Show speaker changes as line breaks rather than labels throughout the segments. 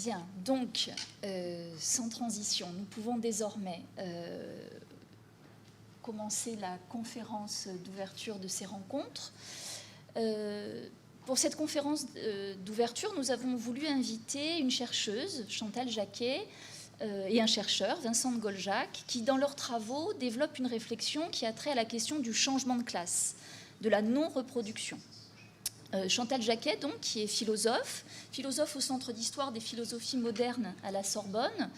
Bien, donc, sans transition, nous pouvons désormais commencer la conférence d'ouverture de ces rencontres. Pour cette conférence d'ouverture, nous avons voulu inviter une chercheuse, Chantal Jacquet, et un chercheur, Vincent de Goljac, qui, dans leurs travaux, développent une réflexion qui a trait à la question du changement de classe, de la non-reproduction. Chantal Jacquet, donc, qui est philosophe au Centre d'histoire des philosophies modernes à la Sorbonne.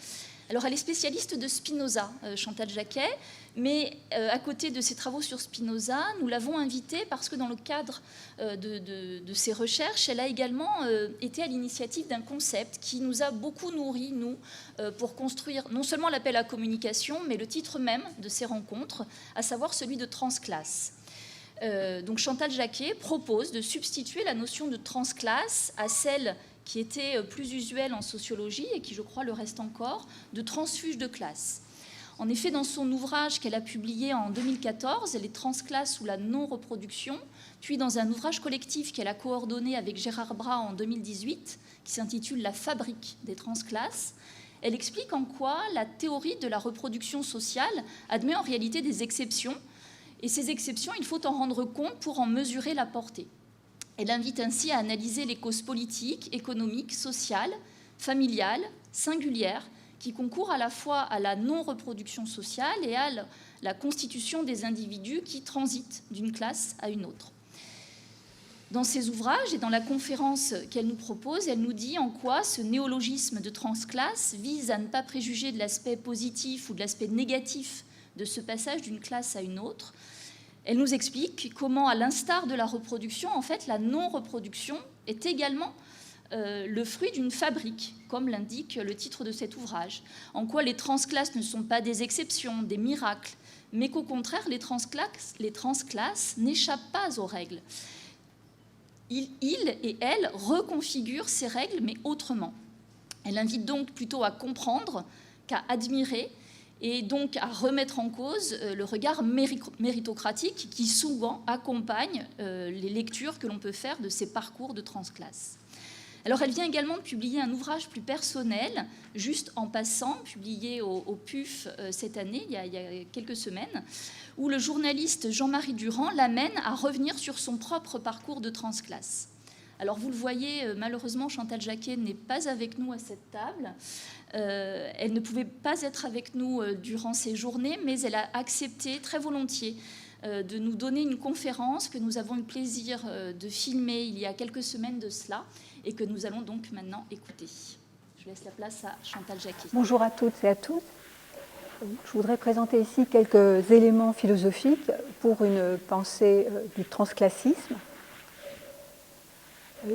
Alors, elle est spécialiste de Spinoza, Chantal Jacquet, mais à côté de ses travaux sur Spinoza, nous l'avons invitée parce que dans le cadre de ses recherches, elle a également été à l'initiative d'un concept qui nous a beaucoup nourris, nous, pour construire non seulement l'appel à communication, mais le titre même de ces rencontres, à savoir celui de transclasse. Donc Chantal Jacquet propose de substituer la notion de transclasse à celle qui était plus usuelle en sociologie et qui, je crois, le reste encore, de transfuge de classe. En effet, dans son ouvrage qu'elle a publié en 2014, Les transclasses ou la non-reproduction, puis dans un ouvrage collectif qu'elle a coordonné avec Gérard Bras en 2018, qui s'intitule La fabrique des transclasses, elle explique en quoi la théorie de la reproduction sociale admet en réalité des exceptions. Et ces exceptions, il faut en rendre compte pour en mesurer la portée. Elle invite ainsi à analyser les causes politiques, économiques, sociales, familiales, singulières, qui concourent à la fois à la non-reproduction sociale et à la constitution des individus qui transitent d'une classe à une autre. Dans ses ouvrages et dans la conférence qu'elle nous propose, elle nous dit en quoi ce néologisme de transclasse vise à ne pas préjuger de l'aspect positif ou de l'aspect négatif de ce passage d'une classe à une autre. Elle nous explique comment, à l'instar de la reproduction, en fait, la non-reproduction est également le fruit d'une fabrique, comme l'indique le titre de cet ouvrage. En quoi les transclasses ne sont pas des exceptions, des miracles, mais qu'au contraire, les transclasses n'échappent pas aux règles. Ils et elles reconfigurent ces règles, mais autrement. Elle invite donc plutôt à comprendre qu'à admirer, et donc à remettre en cause le regard méritocratique qui souvent accompagne les lectures que l'on peut faire de ces parcours de transclasse. Alors elle vient également de publier un ouvrage plus personnel, Juste en passant, publié au PUF cette année, il y a quelques semaines, où le journaliste Jean-Marie Durand l'amène à revenir sur son propre parcours de transclasse. Alors vous le voyez, malheureusement, Chantal Jacquet n'est pas avec nous à cette table. Elle ne pouvait pas être avec nous durant ces journées, mais elle a accepté très volontiers de nous donner une conférence que nous avons eu le plaisir de filmer il y a quelques semaines de cela et que nous allons donc maintenant écouter. Je laisse la place à Chantal Jacquet.
Bonjour à toutes et à tous. Je voudrais présenter ici quelques éléments philosophiques pour une pensée du transclassisme.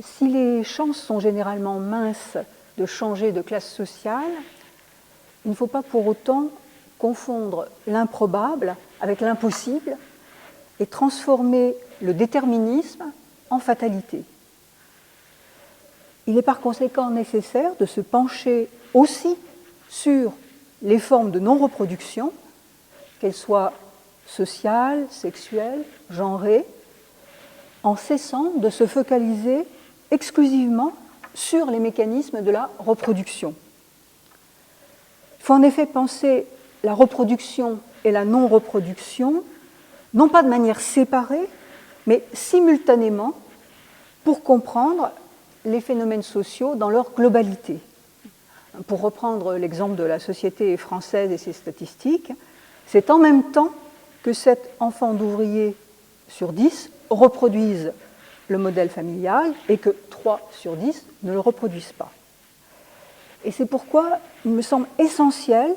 Si les chances sont généralement minces de changer de classe sociale, il ne faut pas pour autant confondre l'improbable avec l'impossible et transformer le déterminisme en fatalité. Il est par conséquent nécessaire de se pencher aussi sur les formes de non-reproduction, qu'elles soient sociales, sexuelles, genrées, en cessant de se focaliser exclusivement sur les mécanismes de la reproduction. Il faut en effet penser la reproduction et la non-reproduction, non pas de manière séparée, mais simultanément, pour comprendre les phénomènes sociaux dans leur globalité. Pour reprendre l'exemple de la société française et ses statistiques, c'est en même temps que 7 enfants d'ouvriers sur 10 reproduisent le modèle familial et que 3 sur 10 ne le reproduisent pas. Et c'est pourquoi il me semble essentiel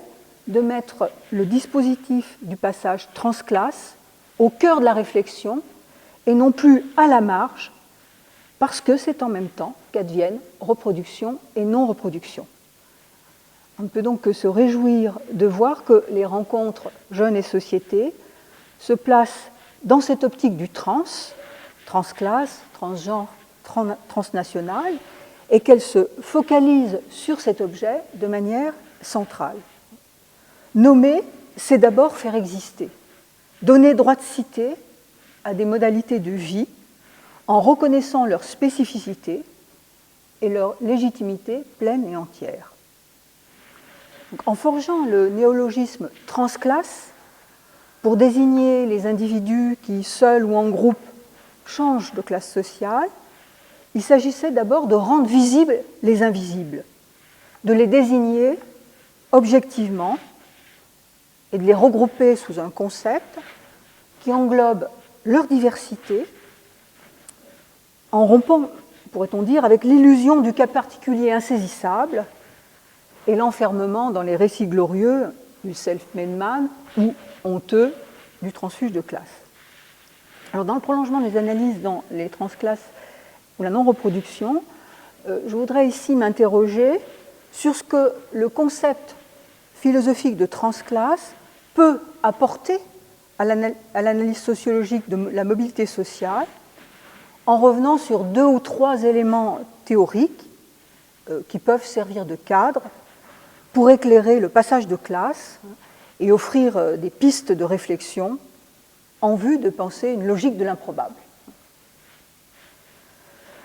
de mettre le dispositif du passage transclasse au cœur de la réflexion et non plus à la marge, parce que c'est en même temps qu'adviennent reproduction et non-reproduction. On ne peut donc que se réjouir de voir que les rencontres Jeunes et Société se placent dans cette optique du transclasse, transgenre, transnational, et qu'elles se focalisent sur cet objet de manière centrale. Nommer, c'est d'abord faire exister, donner droit de cité à des modalités de vie en reconnaissant leur spécificité et leur légitimité pleine et entière. Donc, en forgeant le néologisme transclasse pour désigner les individus qui, seuls ou en groupe, changent de classe sociale, il s'agissait d'abord de rendre visibles les invisibles, de les désigner objectivement et de les regrouper sous un concept qui englobe leur diversité en rompant, pourrait-on dire, avec l'illusion du cas particulier insaisissable et l'enfermement dans les récits glorieux du self-made man ou honteux du transfuge de classe. Alors, dans le prolongement des analyses dans les transclasses ou la non-reproduction, je voudrais ici m'interroger sur ce que le concept philosophique de transclasse peut apporter à l'analyse sociologique de la mobilité sociale en revenant sur 2 ou 3 éléments théoriques qui peuvent servir de cadre pour éclairer le passage de classe et offrir des pistes de réflexion en vue de penser une logique de l'improbable.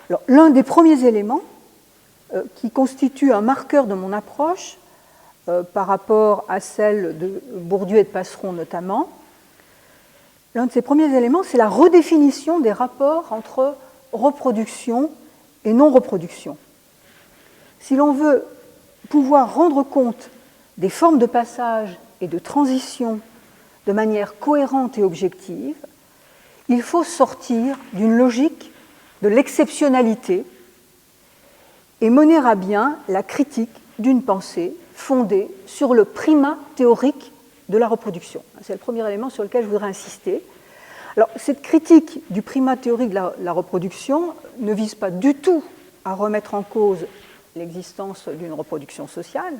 Alors, l'un des premiers éléments qui constitue un marqueur de mon approche par rapport à celle de Bourdieu et de Passeron notamment, l'un de ces premiers éléments, c'est la redéfinition des rapports entre reproduction et non-reproduction. Si l'on veut pouvoir rendre compte des formes de passage et de transition de manière cohérente et objective, il faut sortir d'une logique de l'exceptionnalité et mener à bien la critique d'une pensée fondée sur le primat théorique de la reproduction. C'est le premier élément sur lequel je voudrais insister. Alors, cette critique du primat théorique de la reproduction ne vise pas du tout à remettre en cause l'existence d'une reproduction sociale,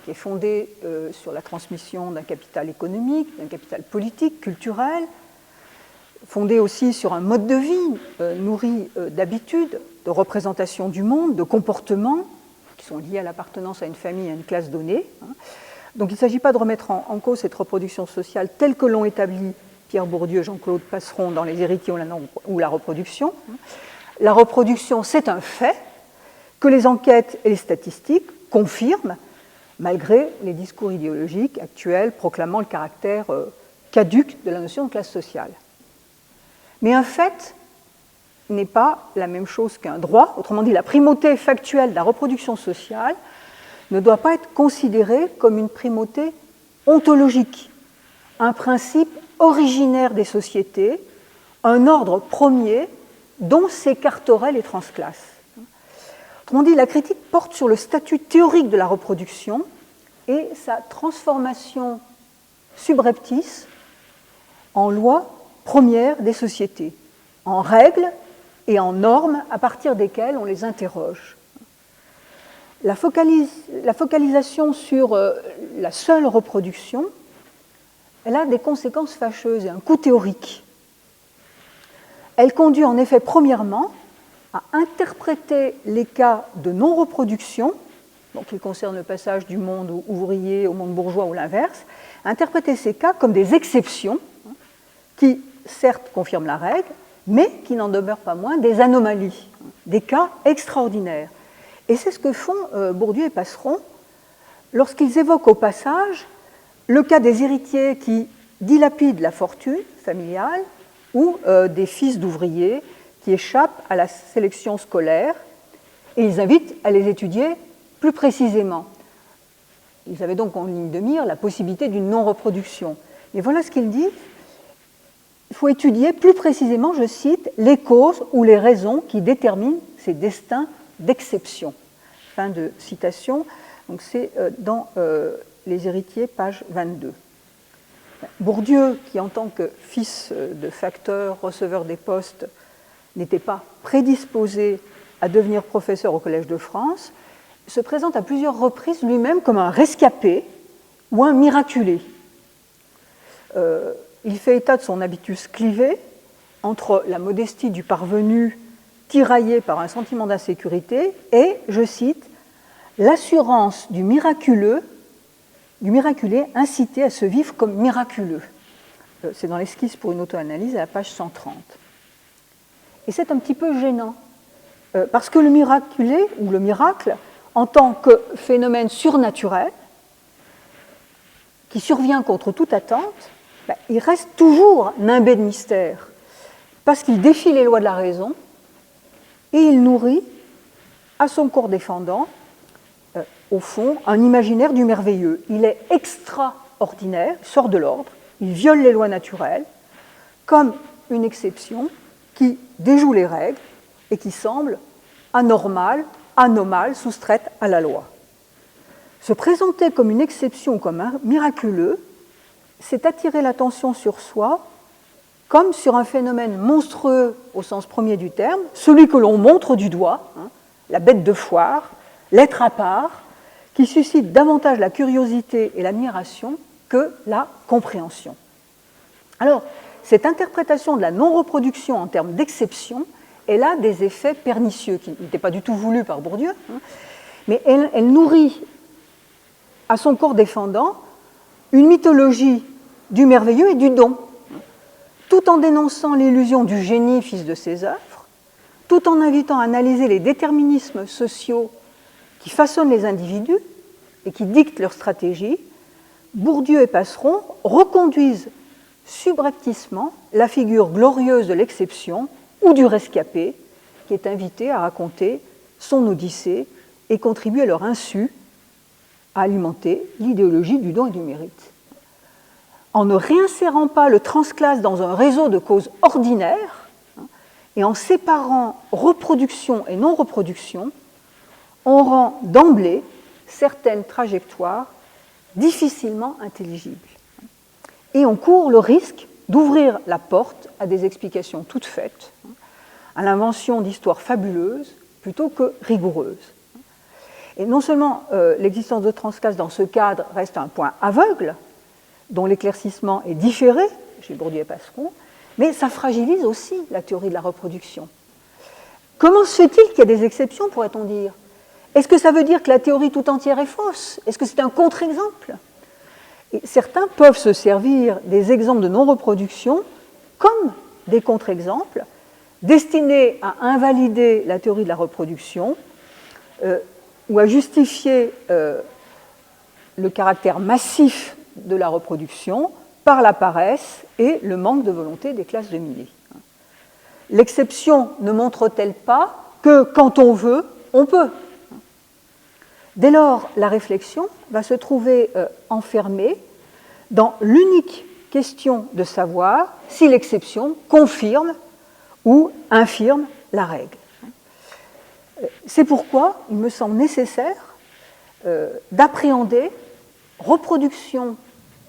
qui est fondée sur la transmission d'un capital économique, d'un capital politique, culturel, fondée aussi sur un mode de vie nourri d'habitudes, de représentation du monde, de comportements qui sont liés à l'appartenance à une famille, à une classe donnée. Donc il ne s'agit pas de remettre en cause cette reproduction sociale telle que l'ont établie Pierre Bourdieu et Jean-Claude Passeron dans Les héritiers ou la reproduction. La reproduction, c'est un fait que les enquêtes et les statistiques confirment, malgré les discours idéologiques actuels proclamant le caractère caduc de la notion de classe sociale. Mais un fait n'est pas la même chose qu'un droit. Autrement dit, la primauté factuelle de la reproduction sociale ne doit pas être considérée comme une primauté ontologique, un principe originaire des sociétés, un ordre premier dont s'écarteraient les transclasses. Autrement dit, la critique porte sur le statut théorique de la reproduction et sa transformation subreptice en loi première des sociétés, en règles et en normes à partir desquelles on les interroge. La focalisation sur la seule reproduction, elle a des conséquences fâcheuses et un coût théorique. Elle conduit en effet premièrement à interpréter les cas de non-reproduction, donc qui concernent le passage du monde ouvrier au monde bourgeois ou l'inverse, à interpréter ces cas comme des exceptions qui, certes, confirment la règle, mais qui n'en demeurent pas moins des anomalies, des cas extraordinaires. Et c'est ce que font Bourdieu et Passeron lorsqu'ils évoquent au passage le cas des héritiers qui dilapident la fortune familiale ou des fils d'ouvriers qui échappent à la sélection scolaire, et ils invitent à les étudier plus précisément. Ils avaient donc en ligne de mire la possibilité d'une non-reproduction. Et voilà ce qu'ils disent. Il faut étudier plus précisément, je cite, les causes ou les raisons qui déterminent ces destins d'exception. Fin de citation. Donc c'est dans Les héritiers, page 22. Bourdieu, qui en tant que fils de facteur, receveur des postes, n'était pas prédisposé à devenir professeur au Collège de France, se présente à plusieurs reprises lui-même comme un rescapé ou un miraculé. Il fait état de son habitus clivé entre la modestie du parvenu tiraillé par un sentiment d'insécurité et, je cite, l'assurance du miraculé incité à se vivre comme miraculeux. C'est dans l'esquisse pour une auto-analyse à la page 130. Et c'est un petit peu gênant Parce que le miraculé, ou le miracle, en tant que phénomène surnaturel, qui survient contre toute attente, il reste toujours nimbé de mystère, parce qu'il défie les lois de la raison, et il nourrit à son corps défendant, au fond, un imaginaire du merveilleux. Il est extraordinaire, sort de l'ordre, il viole les lois naturelles, comme une exception qui déjoue les règles et qui semble anormale, anomale, soustraite à la loi. Se présenter comme une exception, comme un miraculeux, c'est attirer l'attention sur soi comme sur un phénomène monstrueux au sens premier du terme, celui que l'on montre du doigt, la bête de foire, l'être à part, qui suscite davantage la curiosité et l'admiration que la compréhension. Alors, cette interprétation de la non-reproduction en termes d'exception, elle a des effets pernicieux, qui n'étaient pas du tout voulus par Bourdieu, mais elle nourrit à son corps défendant une mythologie du merveilleux et du don, tout en dénonçant l'illusion du génie, fils de ses œuvres, tout en invitant à analyser les déterminismes sociaux qui façonnent les individus et qui dictent leur stratégie. Bourdieu et Passeron reconduisent subrepticement la figure glorieuse de l'exception ou du rescapé qui est invité à raconter son odyssée et contribue à leur insu à alimenter l'idéologie du don et du mérite. En ne réinsérant pas le transclasse dans un réseau de causes ordinaires et en séparant reproduction et non-reproduction, on rend d'emblée certaines trajectoires difficilement intelligibles. Et on court le risque d'ouvrir la porte à des explications toutes faites, à l'invention d'histoires fabuleuses plutôt que rigoureuses. Et non seulement l'existence de transclasse dans ce cadre reste un point aveugle, dont l'éclaircissement est différé chez Bourdieu et Passeron, mais ça fragilise aussi la théorie de la reproduction. Comment se fait-il qu'il y a des exceptions, pourrait-on dire ? Est-ce que ça veut dire que la théorie tout entière est fausse ? Est-ce que c'est un contre-exemple ? Et certains peuvent se servir des exemples de non-reproduction comme des contre-exemples destinés à invalider la théorie de la reproduction ou à justifier le caractère massif de la reproduction par la paresse et le manque de volonté des classes dominées. L'exception ne montre-t-elle pas que quand on veut, on peut ? Dès lors, la réflexion va se trouver enfermée dans l'unique question de savoir si l'exception confirme ou infirme la règle. C'est pourquoi il me semble nécessaire d'appréhender reproduction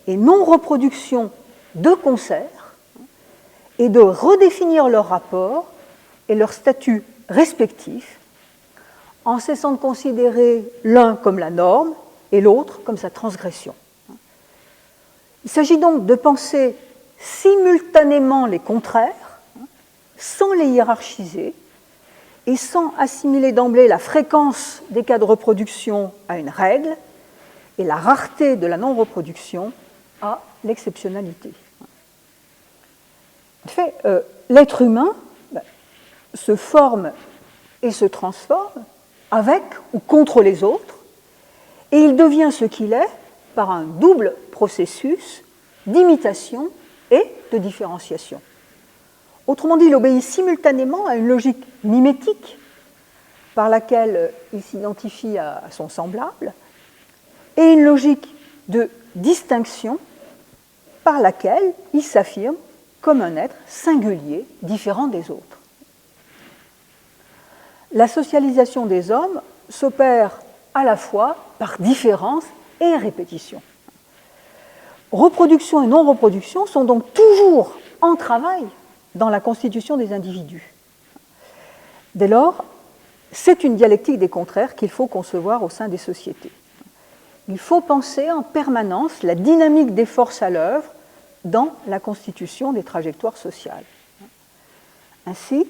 et non-reproduction de concert et de redéfinir leur rapport et leur statut respectif en cessant de considérer l'un comme la norme et l'autre comme sa transgression. Il s'agit donc de penser simultanément les contraires, sans les hiérarchiser et sans assimiler d'emblée la fréquence des cas de reproduction à une règle et la rareté de la non-reproduction à l'exceptionnalité. En fait, l'être humain se forme et se transforme avec ou contre les autres, et il devient ce qu'il est par un double processus d'imitation et de différenciation. Autrement dit, il obéit simultanément à une logique mimétique par laquelle il s'identifie à son semblable et une logique de distinction par laquelle il s'affirme comme un être singulier, différent des autres. La socialisation des hommes s'opère à la fois par différence et répétition. Reproduction et non-reproduction sont donc toujours en travail dans la constitution des individus. Dès lors, c'est une dialectique des contraires qu'il faut concevoir au sein des sociétés. Il faut penser en permanence la dynamique des forces à l'œuvre dans la constitution des trajectoires sociales. Ainsi,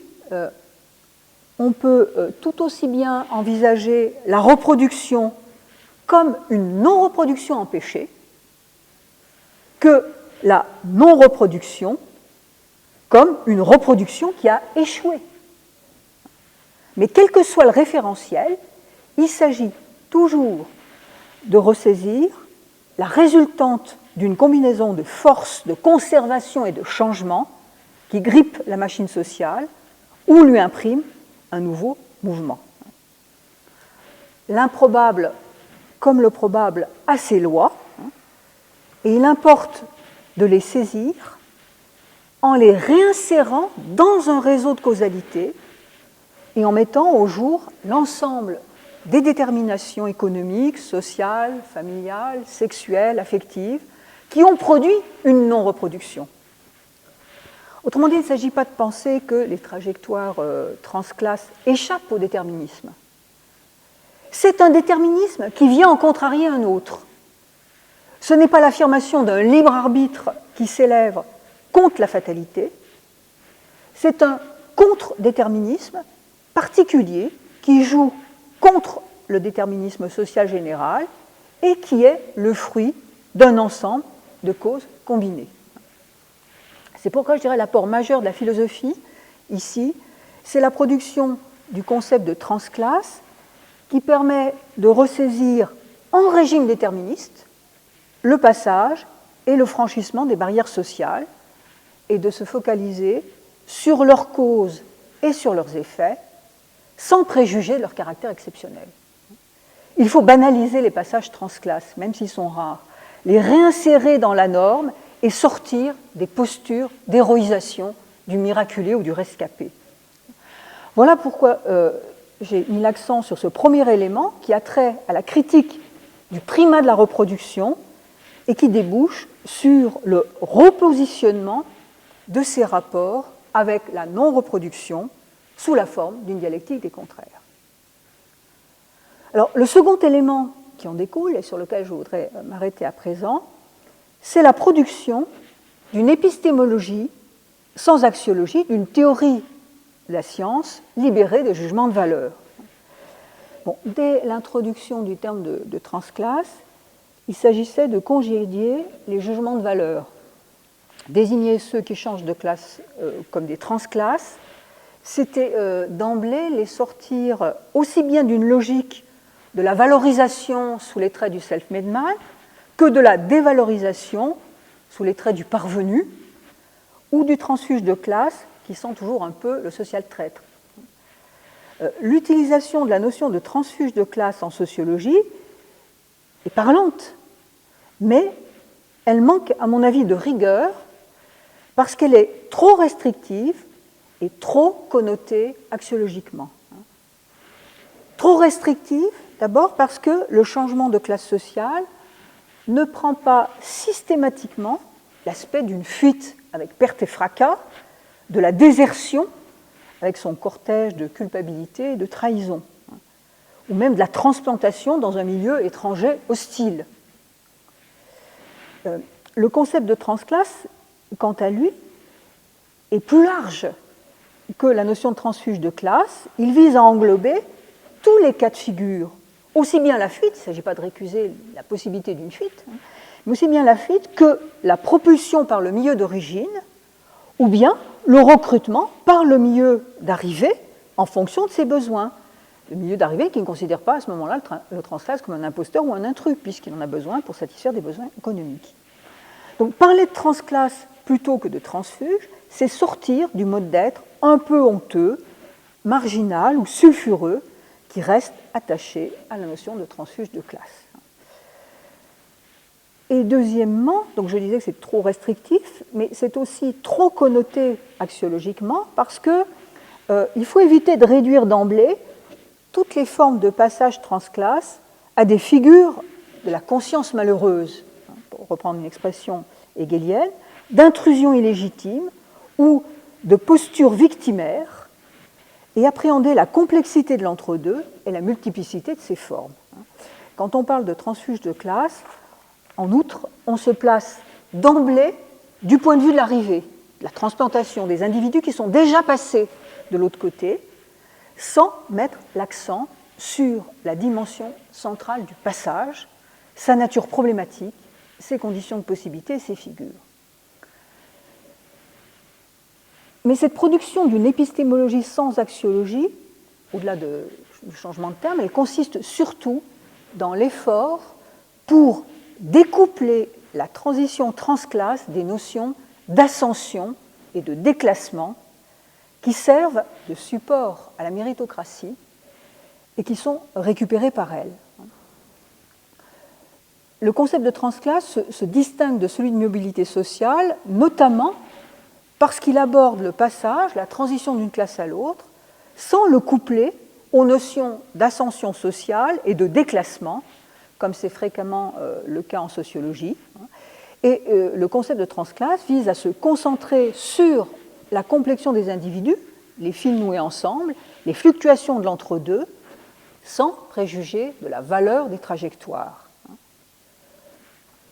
on peut tout aussi bien envisager la reproduction comme une non-reproduction empêchée que la non-reproduction comme une reproduction qui a échoué. Mais quel que soit le référentiel, il s'agit toujours de ressaisir la résultante d'une combinaison de forces, de conservation et de changement qui grippe la machine sociale ou lui imprime un nouveau mouvement. L'improbable, comme le probable, a ses lois, et il importe de les saisir en les réinsérant dans un réseau de causalité et en mettant au jour l'ensemble des déterminations économiques, sociales, familiales, sexuelles, affectives, qui ont produit une non-reproduction. Autrement dit, il ne s'agit pas de penser que les trajectoires transclasses échappent au déterminisme. C'est un déterminisme qui vient en contrarier un autre. Ce n'est pas l'affirmation d'un libre arbitre qui s'élève contre la fatalité, c'est un contre-déterminisme particulier qui joue contre le déterminisme social général et qui est le fruit d'un ensemble de causes combinées. C'est pourquoi je dirais l'apport majeur de la philosophie, ici, c'est la production du concept de transclasse qui permet de ressaisir en régime déterministe le passage et le franchissement des barrières sociales et de se focaliser sur leurs causes et sur leurs effets sans préjuger de leur caractère exceptionnel. Il faut banaliser les passages transclasses, même s'ils sont rares, les réinsérer dans la norme et sortir des postures d'héroïsation du miraculé ou du rescapé. Voilà pourquoi j'ai mis l'accent sur ce premier élément qui a trait à la critique du primat de la reproduction et qui débouche sur le repositionnement de ces rapports avec la non-reproduction sous la forme d'une dialectique des contraires. Alors, le second élément qui en découle et sur lequel je voudrais m'arrêter à présent, c'est la production d'une épistémologie sans axiologie, d'une théorie de la science libérée des jugements de valeur. Bon, dès l'introduction du terme de transclasse, il s'agissait de congédier les jugements de valeur. Désigner ceux qui changent de classe comme des transclasses, c'était d'emblée les sortir aussi bien d'une logique de la valorisation sous les traits du self-made man que de la dévalorisation sous les traits du parvenu ou du transfuge de classe qui sent toujours un peu le social traître. L'utilisation de la notion de transfuge de classe en sociologie est parlante, mais elle manque, à mon avis, de rigueur parce qu'elle est trop restrictive et trop connotée axiologiquement. Trop restrictive, d'abord parce que le changement de classe sociale ne prend pas systématiquement l'aspect d'une fuite avec perte et fracas, de la désertion avec son cortège de culpabilité et de trahison, ou même de la transplantation dans un milieu étranger hostile. Le concept de transclasse, quant à lui, est plus large que la notion de transfuge de classe. Il vise à englober tous les cas de figure, aussi bien la fuite, il ne s'agit pas de récuser la possibilité d'une fuite, mais aussi bien la fuite que la propulsion par le milieu d'origine, ou bien le recrutement par le milieu d'arrivée en fonction de ses besoins. Le milieu d'arrivée qui ne considère pas à ce moment-là le transclasse comme un imposteur ou un intrus, puisqu'il en a besoin pour satisfaire des besoins économiques. Donc parler de transclasse plutôt que de transfuge, c'est sortir du mode d'être un peu honteux, marginal ou sulfureux qui reste attaché à la notion de transfuge de classe. Et deuxièmement, donc je disais que c'est trop restrictif, mais c'est aussi trop connoté axiologiquement parce qu'il faut éviter de réduire d'emblée toutes les formes de passage transclasse à des figures de la conscience malheureuse, pour reprendre une expression hegelienne, d'intrusion illégitime ou de posture victimaire, et appréhender la complexité de l'entre-deux et la multiplicité de ses formes. Quand on parle de transfuge de classe, en outre, on se place d'emblée du point de vue de l'arrivée, de la transplantation des individus qui sont déjà passés de l'autre côté, sans mettre l'accent sur la dimension centrale du passage, sa nature problématique, ses conditions de possibilité et ses figures. Mais cette production d'une épistémologie sans axiologie au-delà du changement de terme, elle consiste surtout dans l'effort pour découpler la transition transclasse des notions d'ascension et de déclassement qui servent de support à la méritocratie et qui sont récupérées par elle. Le concept de transclasse se distingue de celui de mobilité sociale, notamment parce qu'il aborde le passage, la transition d'une classe à l'autre, sans le coupler aux notions d'ascension sociale et de déclassement, comme c'est fréquemment le cas en sociologie. Et le concept de transclasse vise à se concentrer sur la complexion des individus, les fils noués ensemble, les fluctuations de l'entre-deux, sans préjuger de la valeur des trajectoires.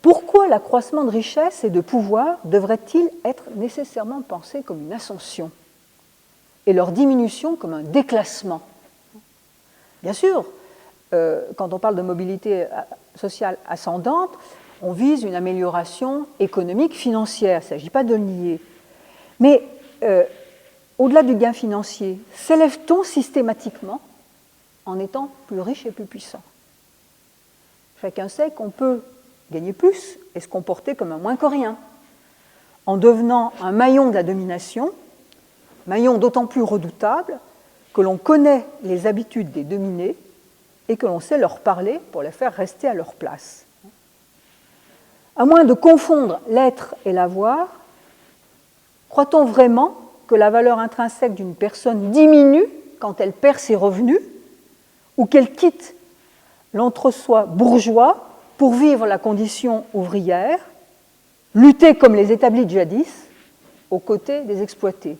Pourquoi l'accroissement de richesse et de pouvoir devrait-il être nécessairement pensé comme une ascension et leur diminution comme un déclassement? Bien sûr, quand on parle de mobilité sociale ascendante, on vise une amélioration économique, financière, il ne s'agit pas de le nier. Mais au-delà du gain financier, s'élève-t-on systématiquement en étant plus riche et plus puissant? Chacun sait qu'on peut gagner plus et se comporter comme un moins que rien, en devenant un maillon de la domination, maillon d'autant plus redoutable que l'on connaît les habitudes des dominés et que l'on sait leur parler pour les faire rester à leur place. À moins de confondre l'être et l'avoir, croit-on vraiment que la valeur intrinsèque d'une personne diminue quand elle perd ses revenus ou qu'elle quitte l'entre-soi bourgeois pour vivre la condition ouvrière, lutter comme les établis de jadis aux côtés des exploités?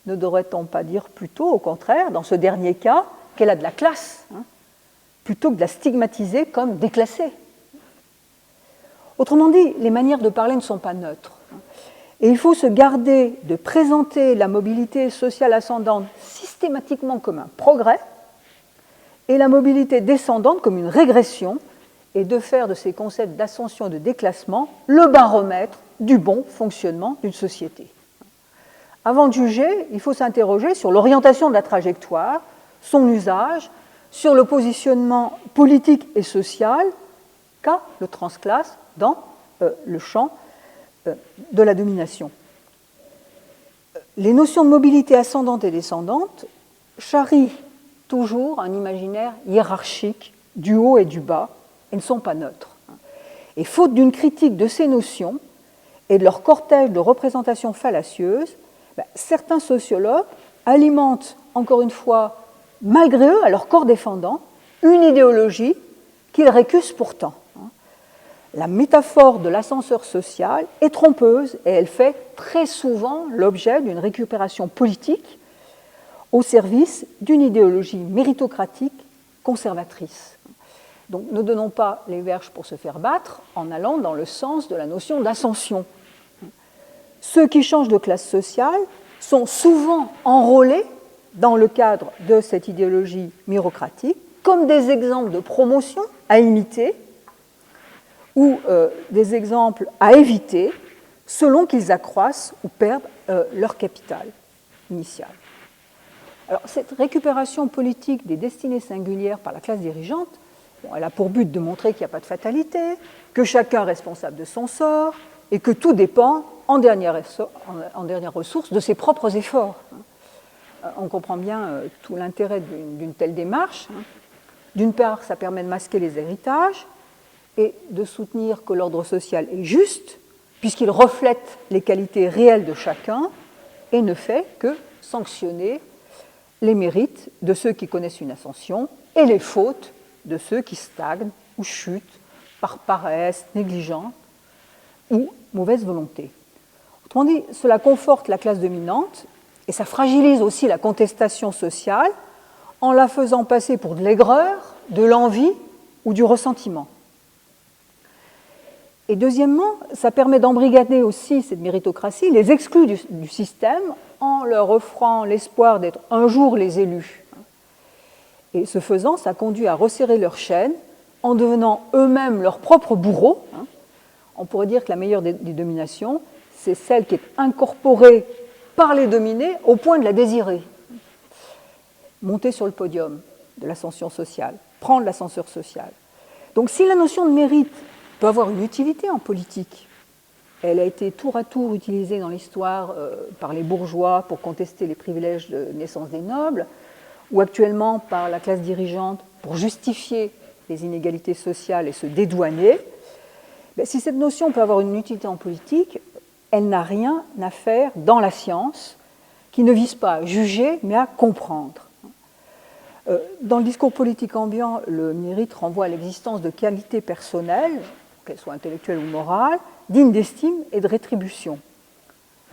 Ne devrait-on pas dire plutôt, au contraire, dans ce dernier cas, qu'elle a de la classe, plutôt que de la stigmatiser comme déclassée? Autrement dit, les manières de parler ne sont pas neutres. Et il faut se garder de présenter la mobilité sociale ascendante systématiquement comme un progrès et la mobilité descendante comme une régression, et de faire de ces concepts d'ascension et de déclassement le baromètre du bon fonctionnement d'une société. Avant de juger, il faut s'interroger sur l'orientation de la trajectoire, son usage, sur le positionnement politique et social qu'a le transclasse dans le champ de la domination. Les notions de mobilité ascendante et descendante charrient toujours un imaginaire hiérarchique du haut et du bas et ne sont pas neutres. Et faute d'une critique de ces notions et de leur cortège de représentations fallacieuses, certains sociologues alimentent, encore une fois, malgré eux, à leur corps défendant, une idéologie qu'ils récusent pourtant. La métaphore de l'ascenseur social est trompeuse et elle fait très souvent l'objet d'une récupération politique au service d'une idéologie méritocratique conservatrice. Donc ne donnons pas les verges pour se faire battre en allant dans le sens de la notion d'ascension. Ceux qui changent de classe sociale sont souvent enrôlés dans le cadre de cette idéologie mérocratique comme des exemples de promotion à imiter ou des exemples à éviter selon qu'ils accroissent ou perdent leur capital initial. Alors, cette récupération politique des destinées singulières par la classe dirigeante, elle a pour but de montrer qu'il n'y a pas de fatalité, que chacun est responsable de son sort et que tout dépend, en dernière ressource, de ses propres efforts. On comprend bien tout l'intérêt d'une telle démarche. D'une part, ça permet de masquer les héritages et de soutenir que l'ordre social est juste, puisqu'il reflète les qualités réelles de chacun et ne fait que sanctionner les mérites de ceux qui connaissent une ascension et les fautes de ceux qui stagnent ou chutent par paresse, négligence ou mauvaise volonté. Autrement dit, cela conforte la classe dominante et ça fragilise aussi la contestation sociale en la faisant passer pour de l'aigreur, de l'envie ou du ressentiment. Et deuxièmement, ça permet d'embrigader aussi cette méritocratie, les exclus du système, en leur offrant l'espoir d'être un jour les élus. Et ce faisant, ça conduit à resserrer leurs chaînes en devenant eux-mêmes leurs propres bourreaux. On pourrait dire que la meilleure des dominations, c'est celle qui est incorporée par les dominés au point de la désirer. monter sur le podium de l'ascension sociale, prendre l'ascenseur social. Donc si la notion de mérite peut avoir une utilité en politique, elle a été tour à tour utilisée dans l'histoire par les bourgeois pour contester les privilèges de naissance des nobles, ou actuellement par la classe dirigeante pour justifier les inégalités sociales et se dédouaner. Ben, si cette notion peut avoir une utilité en politique, elle n'a rien à faire dans la science, qui ne vise pas à juger, mais à comprendre. Dans le discours politique ambiant, le mérite renvoie à l'existence de qualités personnelles, qu'elles soient intellectuelles ou morales, dignes d'estime et de rétribution.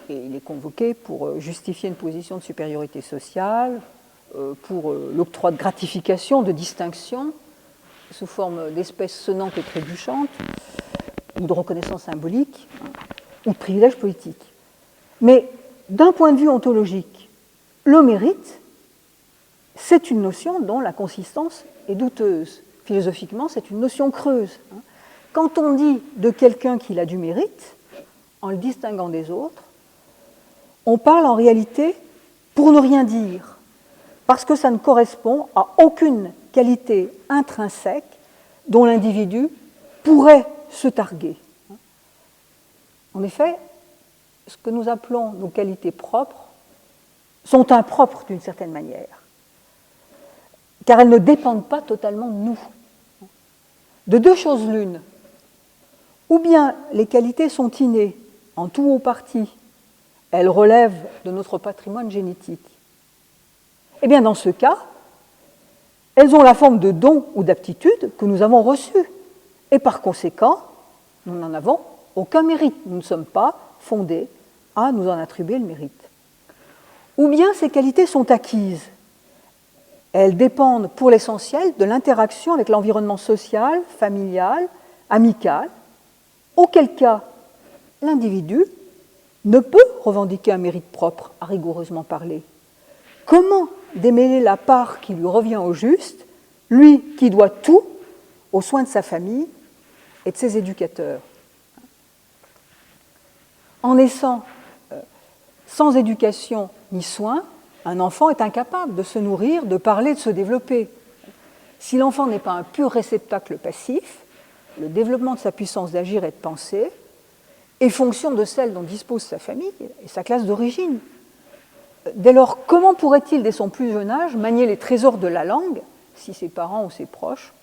Et il est convoqué pour justifier une position de supériorité sociale, pour l'octroi de gratification, de distinction, sous forme d'espèces sonnantes et trébuchantes, ou de reconnaissance symbolique, ou de privilèges politiques. Mais d'un point de vue ontologique, le mérite, c'est une notion dont la consistance est douteuse. Philosophiquement, c'est une notion creuse. Quand on dit de quelqu'un qu'il a du mérite, en le distinguant des autres, on parle en réalité pour ne rien dire, parce que ça ne correspond à aucune qualité intrinsèque dont l'individu pourrait se targuer. En effet, ce que nous appelons nos qualités propres sont impropres d'une certaine manière, car elles ne dépendent pas totalement de nous. De deux choses l'une, ou bien les qualités sont innées, en tout ou partie, elles relèvent de notre patrimoine génétique. Eh bien, dans ce cas, elles ont la forme de dons ou d'aptitudes que nous avons reçus, et par conséquent, nous n'en avons aucun mérite. Nous ne sommes pas fondés à nous en attribuer le mérite. Ou bien ces qualités sont acquises. Elles dépendent pour l'essentiel de l'interaction avec l'environnement social, familial, amical, auquel cas l'individu ne peut revendiquer un mérite propre, à rigoureusement parler. Comment démêler la part qui lui revient au juste, lui qui doit tout aux soins de sa famille et de ses éducateurs? En naissant sans éducation ni soins, un enfant est incapable de se nourrir, de parler, de se développer. Si l'enfant n'est pas un pur réceptacle passif, le développement de sa puissance d'agir et de penser est fonction de celle dont dispose sa famille et sa classe d'origine. Dès lors, comment pourrait-il, dès son plus jeune âge, manier les trésors de la langue si ses parents ou ses proches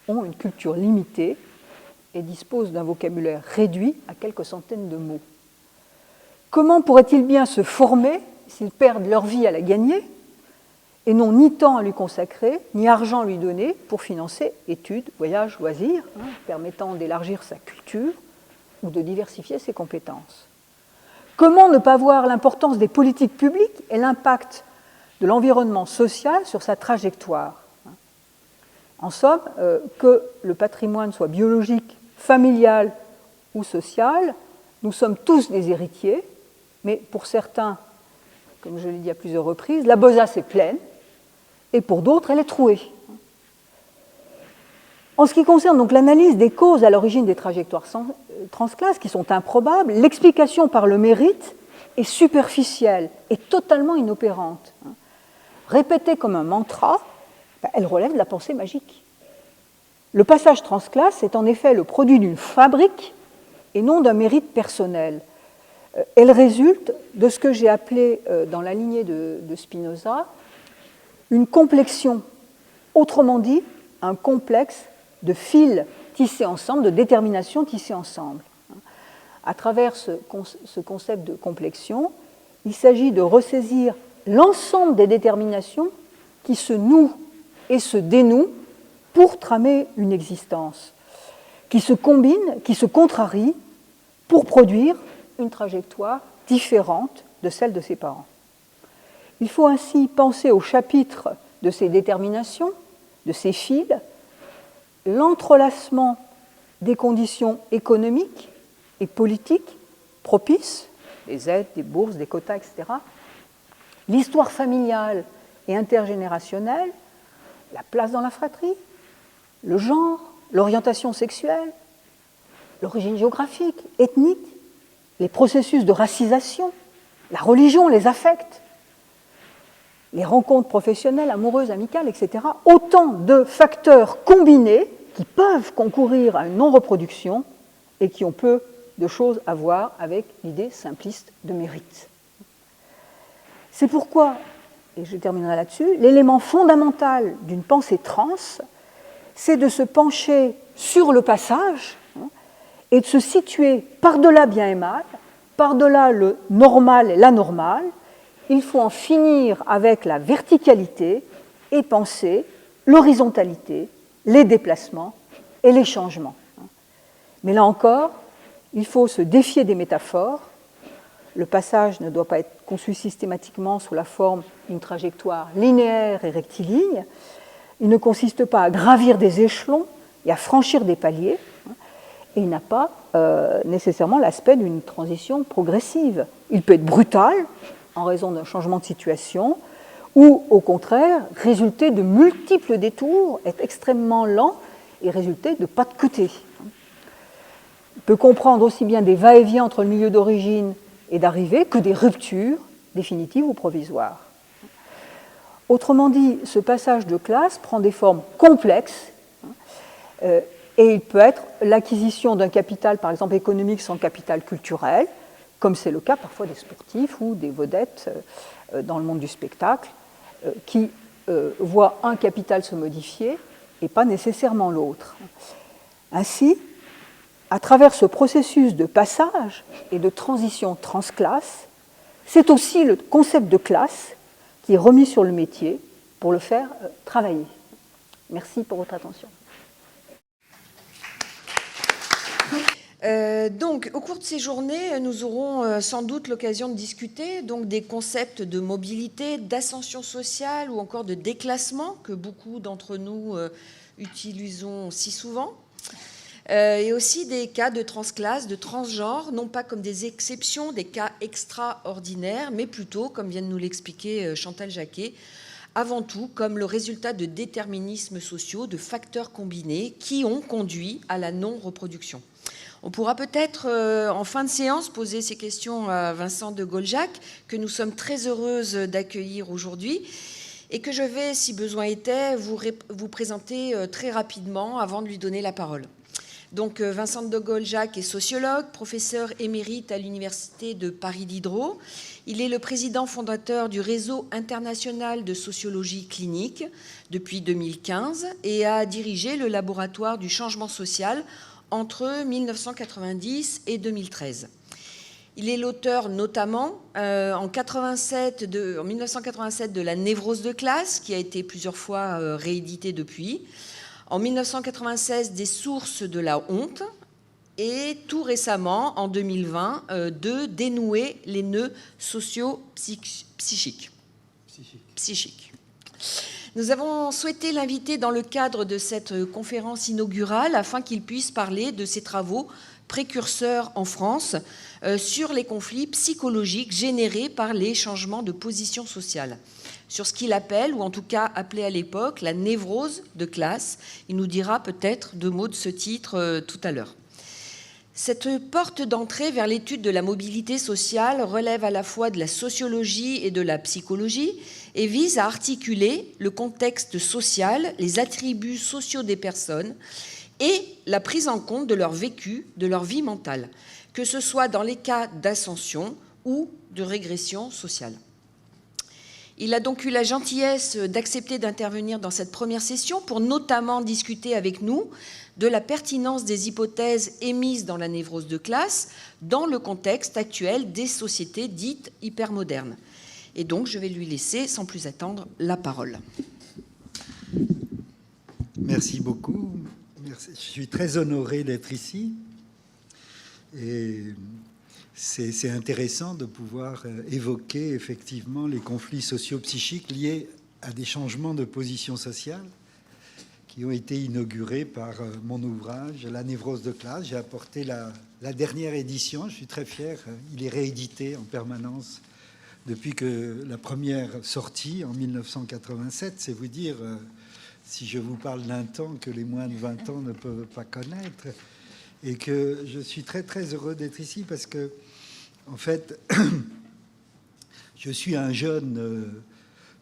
ont une culture limitée et disposent d'un vocabulaire réduit à quelques centaines de mots? Comment pourrait-il bien se former s'ils perdent leur vie à la gagner et n'ont ni temps à lui consacrer, ni argent à lui donner pour financer études, voyages, loisirs, permettant d'élargir sa culture ou de diversifier ses compétences? Comment ne pas voir l'importance des politiques publiques et l'impact de l'environnement social sur sa trajectoire? En somme, que le patrimoine soit biologique, familial ou social, nous sommes tous des héritiers, mais pour certains, comme je l'ai dit à plusieurs reprises, la besace est pleine, et pour d'autres, elle est trouée. En ce qui concerne donc l'analyse des causes à l'origine des trajectoires transclasses, qui sont improbables, l'explication par le mérite est superficielle et totalement inopérante. Répétée comme un mantra, elle relève de la pensée magique. Le passage transclasse est en effet le produit d'une fabrique et non d'un mérite personnel. Elle résulte de ce que j'ai appelé, dans la lignée de Spinoza, une complexion, autrement dit, un complexe de fils tissés ensemble, de déterminations tissées ensemble. À travers ce concept de complexion, il s'agit de ressaisir l'ensemble des déterminations qui se nouent et se dénouent pour tramer une existence, qui se combinent, qui se contrarient pour produire une trajectoire différente de celle de ses parents. Il faut ainsi penser au chapitre de ces déterminations, de ces fils, l'entrelacement des conditions économiques et politiques propices, des aides, des bourses, des quotas, etc., l'histoire familiale et intergénérationnelle, la place dans la fratrie, le genre, l'orientation sexuelle, l'origine géographique, ethnique, les processus de racisation, la religion, les affects. les rencontres professionnelles, amoureuses, amicales, etc. Autant de facteurs combinés qui peuvent concourir à une non-reproduction et qui ont peu de choses à voir avec l'idée simpliste de mérite. C'est pourquoi, et je terminerai là-dessus, l'élément fondamental d'une pensée trans, c'est de se pencher sur le passage et de se situer par-delà bien et mal, par-delà le normal et l'anormal. Il faut en finir avec la verticalité et penser l'horizontalité, les déplacements et les changements. Mais là encore, il faut se défier des métaphores. Le passage ne doit pas être conçu systématiquement sous la forme d'une trajectoire linéaire et rectiligne. Il ne consiste pas à gravir des échelons et à franchir des paliers. Et il n'a pas nécessairement l'aspect d'une transition progressive. Il peut être brutal en raison d'un changement de situation ou, au contraire, résulter de multiples détours, être extrêmement lent et résulter de pas de côté. Il peut comprendre aussi bien des va-et-vient entre le milieu d'origine et d'arrivée que des ruptures définitives ou provisoires. Autrement dit, ce passage de classe prend des formes complexes et il peut être l'acquisition d'un capital, par exemple économique, sans capital culturel, comme c'est le cas parfois des sportifs ou des vedettes dans le monde du spectacle, qui voient un capital se modifier et pas nécessairement l'autre. Ainsi, à travers ce processus de passage et de transition transclasse, c'est aussi le concept de classe qui est remis sur le métier pour le faire travailler. Merci pour votre attention.
Donc, au cours de ces journées, nous aurons sans doute l'occasion de discuter donc, des concepts de mobilité, d'ascension sociale ou encore de déclassement que beaucoup d'entre nous utilisons si souvent. Et aussi des cas de transclasse, de transgenre, non pas comme des exceptions, des cas extraordinaires, mais plutôt, comme vient de nous l'expliquer Chantal Jacquet, avant tout comme le résultat de déterminismes sociaux, de facteurs combinés qui ont conduit à la non-reproduction. On pourra peut-être, en fin de séance, poser ces questions à Vincent de Goljac, que nous sommes très heureuses d'accueillir aujourd'hui, et que je vais, si besoin était, vous présenter très rapidement avant de lui donner la parole. Donc, Vincent de Goljac est sociologue, professeur émérite à l'Université de Paris Diderot. Il est le président fondateur du Réseau international de sociologie clinique depuis 2015 et a dirigé le laboratoire du changement social entre 1990 et 2013. Il est l'auteur notamment en 1987 de La névrose de classe, qui a été plusieurs fois réédité depuis, en 1996 des sources de la honte, et tout récemment, en 2020, de Dénouer les nœuds socio-psychiques. Nous avons souhaité l'inviter dans le cadre de cette conférence inaugurale afin qu'il puisse parler de ses travaux précurseurs en France sur les conflits psychologiques générés par les changements de position sociale, sur ce qu'il appelle, ou en tout cas appelé à l'époque, la névrose de classe. Il nous dira peut-être 2 mots de ce titre tout à l'heure. Cette porte d'entrée vers l'étude de la mobilité sociale relève à la fois de la sociologie et de la psychologie et vise à articuler le contexte social, les attributs sociaux des personnes et la prise en compte de leur vécu, de leur vie mentale, que ce soit dans les cas d'ascension ou de régression sociale. Il a donc eu la gentillesse d'accepter d'intervenir dans cette première session pour notamment discuter avec nous de la pertinence des hypothèses émises dans la névrose de classe dans le contexte actuel des sociétés dites hypermodernes. Et donc, je vais lui laisser, sans plus attendre, la parole.
Merci beaucoup. Merci. Je suis très honoré d'être ici. Et c'est intéressant de pouvoir évoquer effectivement les conflits socio-psychiques liés à des changements de position sociale qui ont été inaugurés par mon ouvrage, La névrose de classe. J'ai apporté la dernière édition, je suis très fier. Il est réédité en permanence depuis que la première sortie en 1987. C'est vous dire, si je vous parle d'un temps que les moins de 20 ans ne peuvent pas connaître, et que je suis très très heureux d'être ici parce que, en fait, je suis un jeune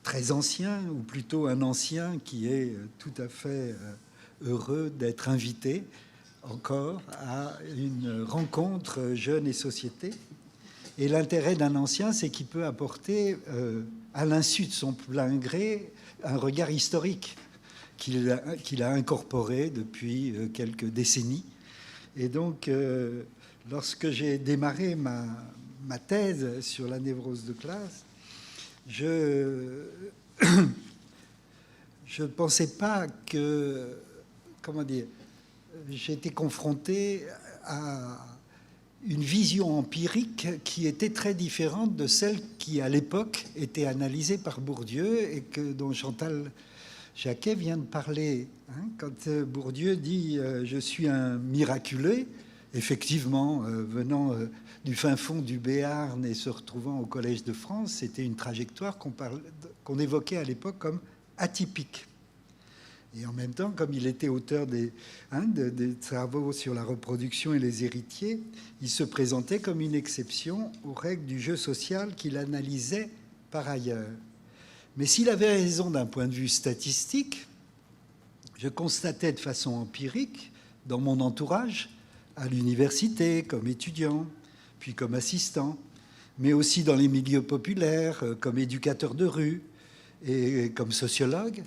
très ancien, ou plutôt un ancien qui est tout à fait heureux d'être invité encore à une rencontre Jeunes et Société. Et l'intérêt d'un ancien, c'est qu'il peut apporter, à l'insu de son plein gré, un regard historique qu'il a incorporé depuis quelques décennies. Et donc, lorsque j'ai démarré ma thèse sur la névrose de classe, je ne pensais pas que, comment dire, j'étais confronté à une vision empirique qui était très différente de celle qui, à l'époque, était analysée par Bourdieu et dont Chantal Jacquet vient de parler. Quand Bourdieu dit « je suis un miraculé », effectivement, venant du fin fond du Béarn et se retrouvant au Collège de France, c'était une trajectoire qu'on évoquait à l'époque comme atypique. Et en même temps, comme il était auteur des travaux sur la reproduction et les héritiers, il se présentait comme une exception aux règles du jeu social qu'il analysait par ailleurs. Mais s'il avait raison d'un point de vue statistique, je constatais de façon empirique, dans mon entourage, à l'université, comme étudiant, puis comme assistant, mais aussi dans les milieux populaires, comme éducateur de rue et comme sociologue,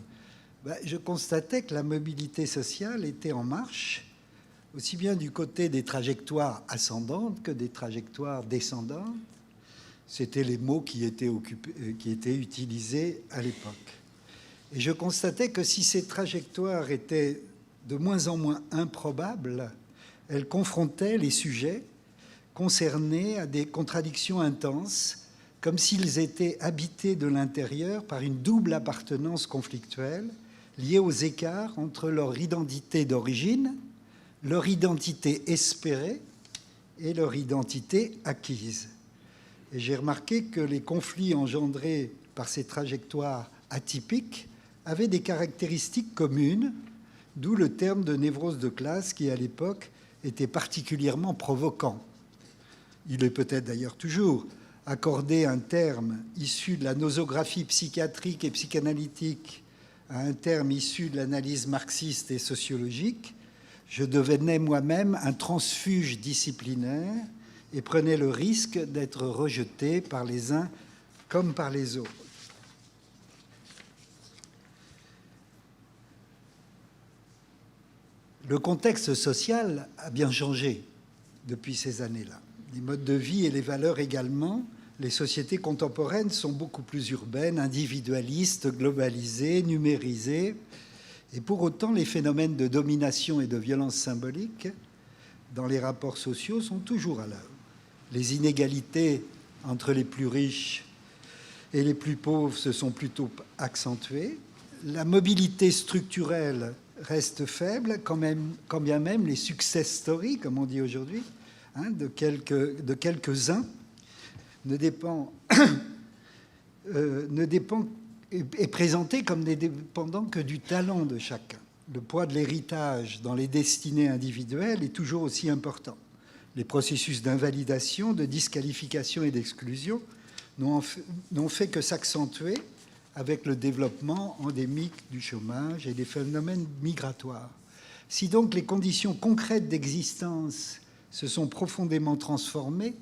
je constatais que la mobilité sociale était en marche, aussi bien du côté des trajectoires ascendantes que des trajectoires descendantes. C'était les mots qui étaient utilisés à l'époque. Et je constatais que si ces trajectoires étaient de moins en moins improbables, elles confrontaient les sujets concernés à des contradictions intenses, comme s'ils étaient habités de l'intérieur par une double appartenance conflictuelle, liés aux écarts entre leur identité d'origine, leur identité espérée et leur identité acquise. Et j'ai remarqué que les conflits engendrés par ces trajectoires atypiques avaient des caractéristiques communes, d'où le terme de névrose de classe qui, à l'époque, était particulièrement provoquant. Il est peut-être d'ailleurs toujours accordé un terme issu de la nosographie psychiatrique et psychanalytique à un terme issu de l'analyse marxiste et sociologique, je devenais moi-même un transfuge disciplinaire et prenais le risque d'être rejeté par les uns comme par les autres. Le contexte social a bien changé depuis ces années-là. Les modes de vie et les valeurs également. Les sociétés contemporaines sont beaucoup plus urbaines, individualistes, globalisées, numérisées. Et pour autant, les phénomènes de domination et de violence symbolique dans les rapports sociaux sont toujours à l'œuvre. Les inégalités entre les plus riches et les plus pauvres se sont plutôt accentuées. La mobilité structurelle reste faible, quand bien même les success stories, comme on dit aujourd'hui, de quelques-uns, est présenté comme ne dépendant que du talent de chacun. Le poids de l'héritage dans les destinées individuelles est toujours aussi important. Les processus d'invalidation, de disqualification et d'exclusion n'ont fait que s'accentuer avec le développement endémique du chômage et des phénomènes migratoires. Si donc les conditions concrètes d'existence se sont profondément transformées,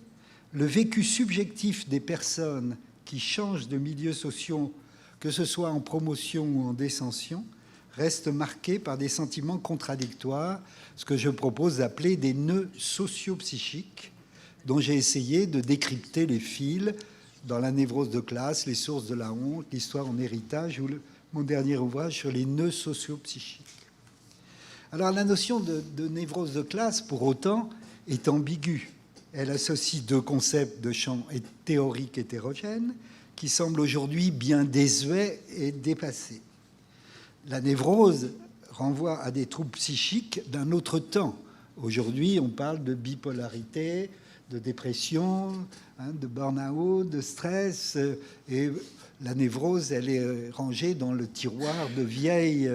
le vécu subjectif des personnes qui changent de milieux sociaux, que ce soit en promotion ou en descension, reste marqué par des sentiments contradictoires, ce que je propose d'appeler des nœuds socio-psychiques, dont j'ai essayé de décrypter les fils dans la névrose de classe, les sources de la honte, l'histoire en héritage, ou mon dernier ouvrage sur les nœuds socio-psychiques. Alors la notion de névrose de classe, pour autant, est ambiguë. Elle associe deux concepts de champ théorique hétérogènes qui semblent aujourd'hui bien désuets et dépassés. La névrose renvoie à des troubles psychiques d'un autre temps. Aujourd'hui, on parle de bipolarité, de dépression, de burn-out, de stress. Et la névrose, elle est rangée dans le tiroir de vieilles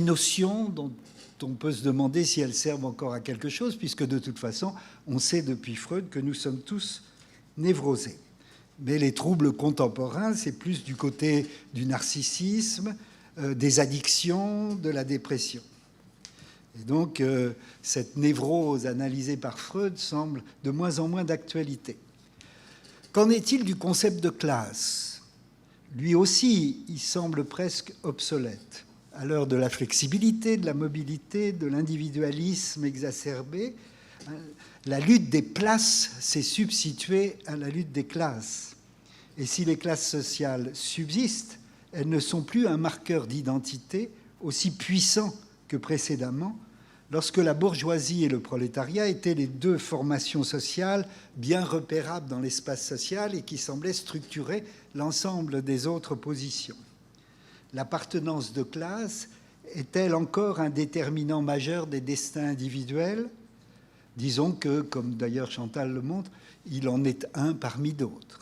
notions dont on peut se demander si elles servent encore à quelque chose, puisque de toute façon, on sait depuis Freud que nous sommes tous névrosés. Mais les troubles contemporains, c'est plus du côté du narcissisme, des addictions, de la dépression. Et donc, cette névrose analysée par Freud semble de moins en moins d'actualité. Qu'en est-il du concept de classe? Lui aussi, il semble presque obsolète. À l'heure de la flexibilité, de la mobilité, de l'individualisme exacerbé, la lutte des places s'est substituée à la lutte des classes. Et si les classes sociales subsistent, elles ne sont plus un marqueur d'identité aussi puissant que précédemment, lorsque la bourgeoisie et le prolétariat étaient les deux formations sociales bien repérables dans l'espace social et qui semblaient structurer l'ensemble des autres positions. L'appartenance de classe est-elle encore un déterminant majeur des destins individuels? Disons que, comme d'ailleurs Chantal le montre, il en est un parmi d'autres.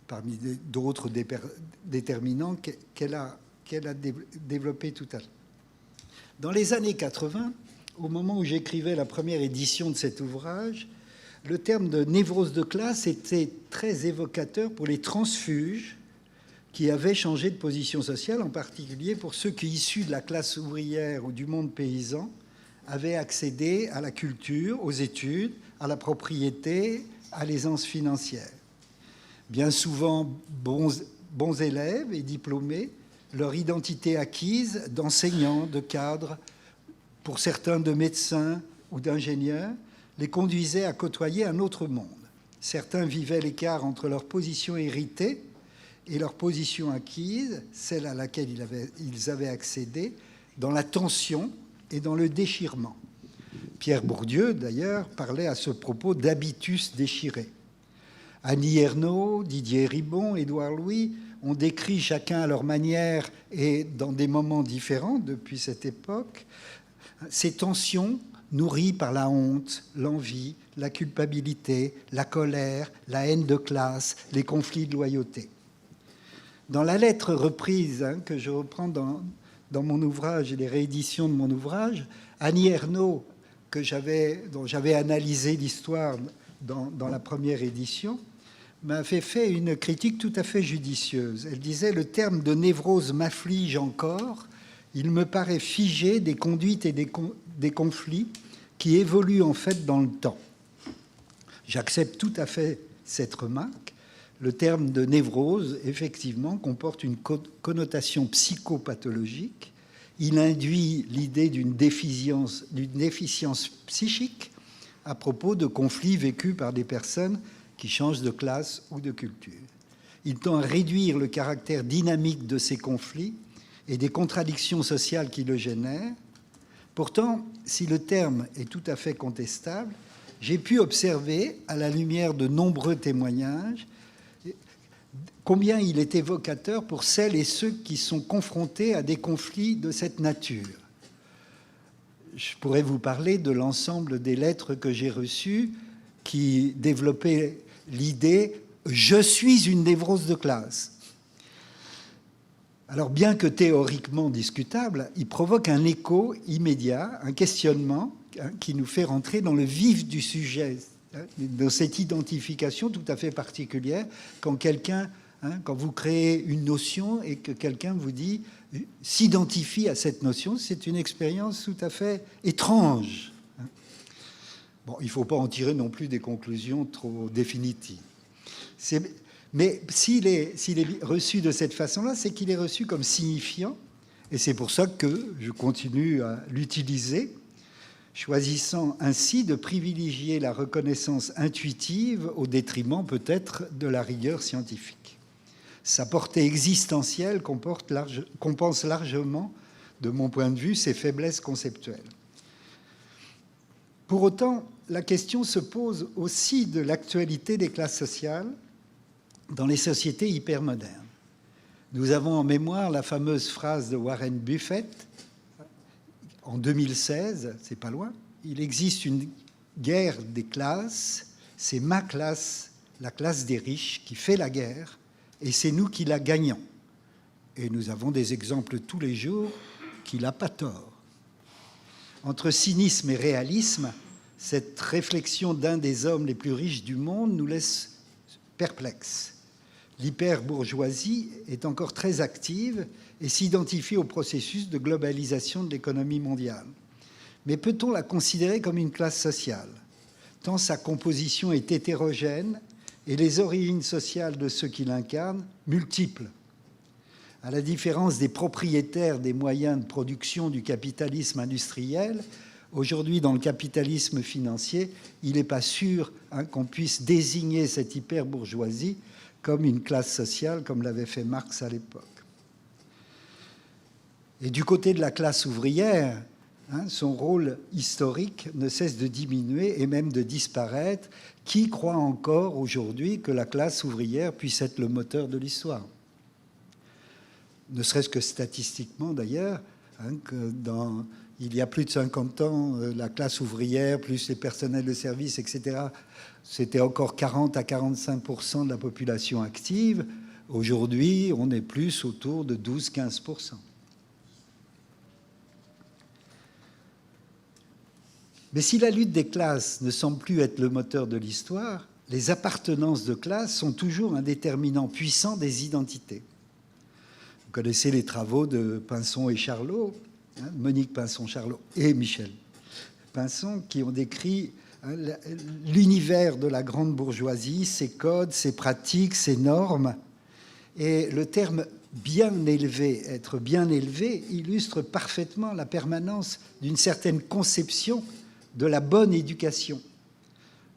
Parmi d'autres déterminants qu'elle a développés tout à l'heure. Dans les années 80, au moment où j'écrivais la première édition de cet ouvrage, le terme de névrose de classe était très évocateur pour les transfuges qui avaient changé de position sociale, en particulier pour ceux qui, issus de la classe ouvrière ou du monde paysan, avaient accédé à la culture, aux études, à la propriété, à l'aisance financière. Bien souvent bons élèves et diplômés, leur identité acquise d'enseignants, de cadres, pour certains de médecins ou d'ingénieurs, les conduisait à côtoyer un autre monde. Certains vivaient l'écart entre leur position héritée et leur position acquise, celle à laquelle ils avaient accédé, dans la tension et dans le déchirement. Pierre Bourdieu, d'ailleurs, parlait à ce propos d'habitus déchiré. Annie Ernaux, Didier Ribon, Édouard Louis ont décrit chacun à leur manière et dans des moments différents depuis cette époque ces tensions nourries par la honte, l'envie, la culpabilité, la colère, la haine de classe, les conflits de loyauté. Dans la lettre reprise que je reprends dans mon ouvrage et les rééditions de mon ouvrage, Annie Ernaux, dont j'avais analysé l'histoire dans la première édition, m'avait fait une critique tout à fait judicieuse. Elle disait « Le terme de névrose m'afflige encore. Il me paraît figé des conduites et des conflits qui évoluent en fait dans le temps. » J'accepte tout à fait cette remarque. Le terme de névrose, effectivement, comporte une connotation psychopathologique. Il induit l'idée d'une déficience psychique à propos de conflits vécus par des personnes qui changent de classe ou de culture. Il tend à réduire le caractère dynamique de ces conflits et des contradictions sociales qui le génèrent. Pourtant, si le terme est tout à fait contestable, j'ai pu observer, à la lumière de nombreux témoignages, combien il est évocateur pour celles et ceux qui sont confrontés à des conflits de cette nature. Je pourrais vous parler de l'ensemble des lettres que j'ai reçues qui développaient l'idée « je suis une névrose de classe ». Alors, bien que théoriquement discutable, il provoque un écho immédiat, un questionnement qui nous fait rentrer dans le vif du sujet, de cette identification tout à fait particulière quand quand vous créez une notion et que quelqu'un vous dit s'identifie à cette notion, c'est une expérience tout à fait étrange. Bon, il ne faut pas en tirer non plus des conclusions trop définitives. Mais s'il est reçu de cette façon-là, c'est qu'il est reçu comme signifiant, et c'est pour ça que je continue à l'utiliser, choisissant ainsi de privilégier la reconnaissance intuitive au détriment peut-être de la rigueur scientifique. Sa portée existentielle compense largement, de mon point de vue, ses faiblesses conceptuelles. Pour autant, la question se pose aussi de l'actualité des classes sociales dans les sociétés hypermodernes. Nous avons en mémoire la fameuse phrase de Warren Buffett en 2016, c'est pas loin. Il existe une guerre des classes, c'est ma classe, la classe des riches, qui fait la guerre, et c'est nous qui la gagnons. Et nous avons des exemples tous les jours qu'il n'a pas tort. Entre cynisme et réalisme, cette réflexion d'un des hommes les plus riches du monde nous laisse perplexe. L'hyperbourgeoisie est encore très active et s'identifie au processus de globalisation de l'économie mondiale. Mais peut-on la considérer comme une classe sociale, tant sa composition est hétérogène et les origines sociales de ceux qui l'incarnent multiples? À la différence des propriétaires des moyens de production du capitalisme industriel, aujourd'hui dans le capitalisme financier, il n'est pas sûr qu'on puisse désigner cette hyperbourgeoisie comme une classe sociale, comme l'avait fait Marx à l'époque. Et du côté de la classe ouvrière, son rôle historique ne cesse de diminuer et même de disparaître. Qui croit encore aujourd'hui que la classe ouvrière puisse être le moteur de l'histoire ? Ne serait-ce que statistiquement d'ailleurs, il y a plus de 50 ans, la classe ouvrière, plus les personnels de service, etc., c'était encore 40 à 45% de la population active. Aujourd'hui, on est plus autour de 12-15%. Mais si la lutte des classes ne semble plus être le moteur de l'histoire, les appartenances de classe sont toujours un déterminant puissant des identités. Vous connaissez les travaux de Pinson et Charlot, Monique Pinson-Charlot et Michel Pinson, qui ont décrit l'univers de la grande bourgeoisie, ses codes, ses pratiques, ses normes. Et le terme bien élevé, être bien élevé, illustre parfaitement la permanence d'une certaine conception de la bonne éducation.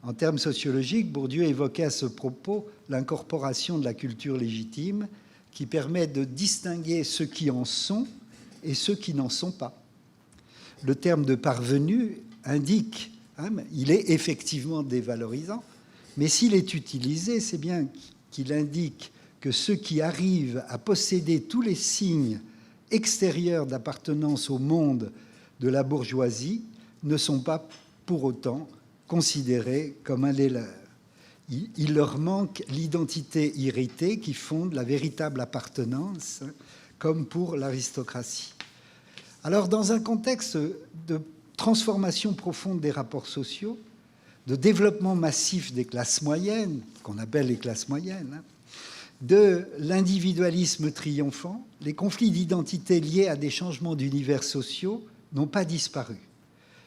En termes sociologiques, Bourdieu évoquait à ce propos l'incorporation de la culture légitime qui permet de distinguer ceux qui en sont et ceux qui n'en sont pas. Le terme de parvenu indique, il est effectivement dévalorisant, mais s'il est utilisé, c'est bien qu'il indique que ceux qui arrivent à posséder tous les signes extérieurs d'appartenance au monde de la bourgeoisie ne sont pas pour autant considérés comme les leurs. Il leur manque l'identité héritée qui fonde la véritable appartenance, comme pour l'aristocratie. Alors, dans un contexte de transformation profonde des rapports sociaux, de développement massif des classes moyennes, qu'on appelle les classes moyennes, de l'individualisme triomphant, les conflits d'identité liés à des changements d'univers sociaux n'ont pas disparu.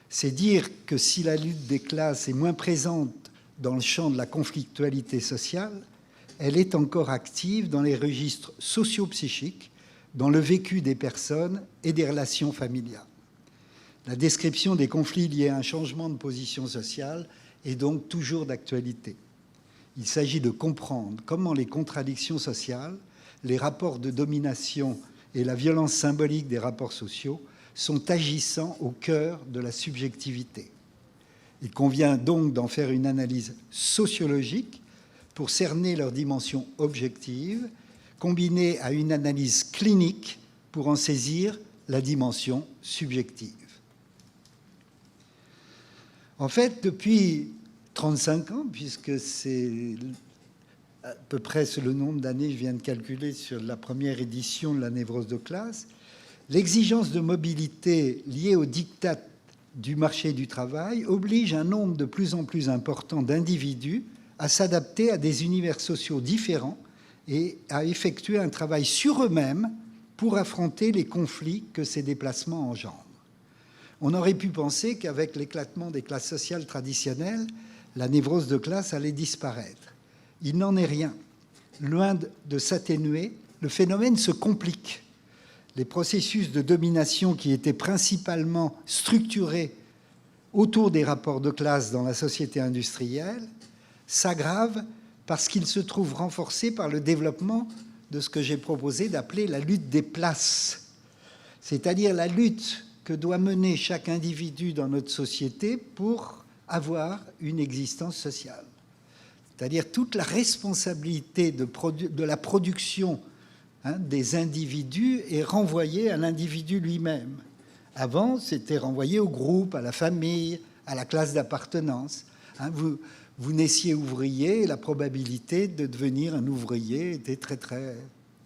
C'est dire que si la lutte des classes est moins présente dans le champ de la conflictualité sociale, elle est encore active dans les registres socio-psychiques, dans le vécu des personnes et des relations familiales. La description des conflits liés à un changement de position sociale est donc toujours d'actualité. Il s'agit de comprendre comment les contradictions sociales, les rapports de domination et la violence symbolique des rapports sociaux sont agissants au cœur de la subjectivité. Il convient donc d'en faire une analyse sociologique pour cerner leurs dimensions objectives, combinée à une analyse clinique pour en saisir la dimension subjective. En fait, depuis 35 ans, puisque c'est à peu près le nombre d'années, je viens de calculer sur la première édition de la névrose de classe, l'exigence de mobilité liée au diktat du marché du travail oblige un nombre de plus en plus important d'individus à s'adapter à des univers sociaux différents et à effectuer un travail sur eux-mêmes pour affronter les conflits que ces déplacements engendrent. On aurait pu penser qu'avec l'éclatement des classes sociales traditionnelles, la névrose de classe allait disparaître. Il n'en est rien. Loin de s'atténuer, le phénomène se complique. Les processus de domination qui étaient principalement structurés autour des rapports de classe dans la société industrielle s'aggravent parce qu'ils se trouvent renforcés par le développement de ce que j'ai proposé d'appeler la lutte des places, c'est-à-dire la lutte que doit mener chaque individu dans notre société pour avoir une existence sociale. C'est-à-dire toute la responsabilité de la production des individus est renvoyée à l'individu lui-même. Avant, c'était renvoyé au groupe, à la famille, à la classe d'appartenance. Vous naissiez ouvrier, et la probabilité de devenir un ouvrier était très, très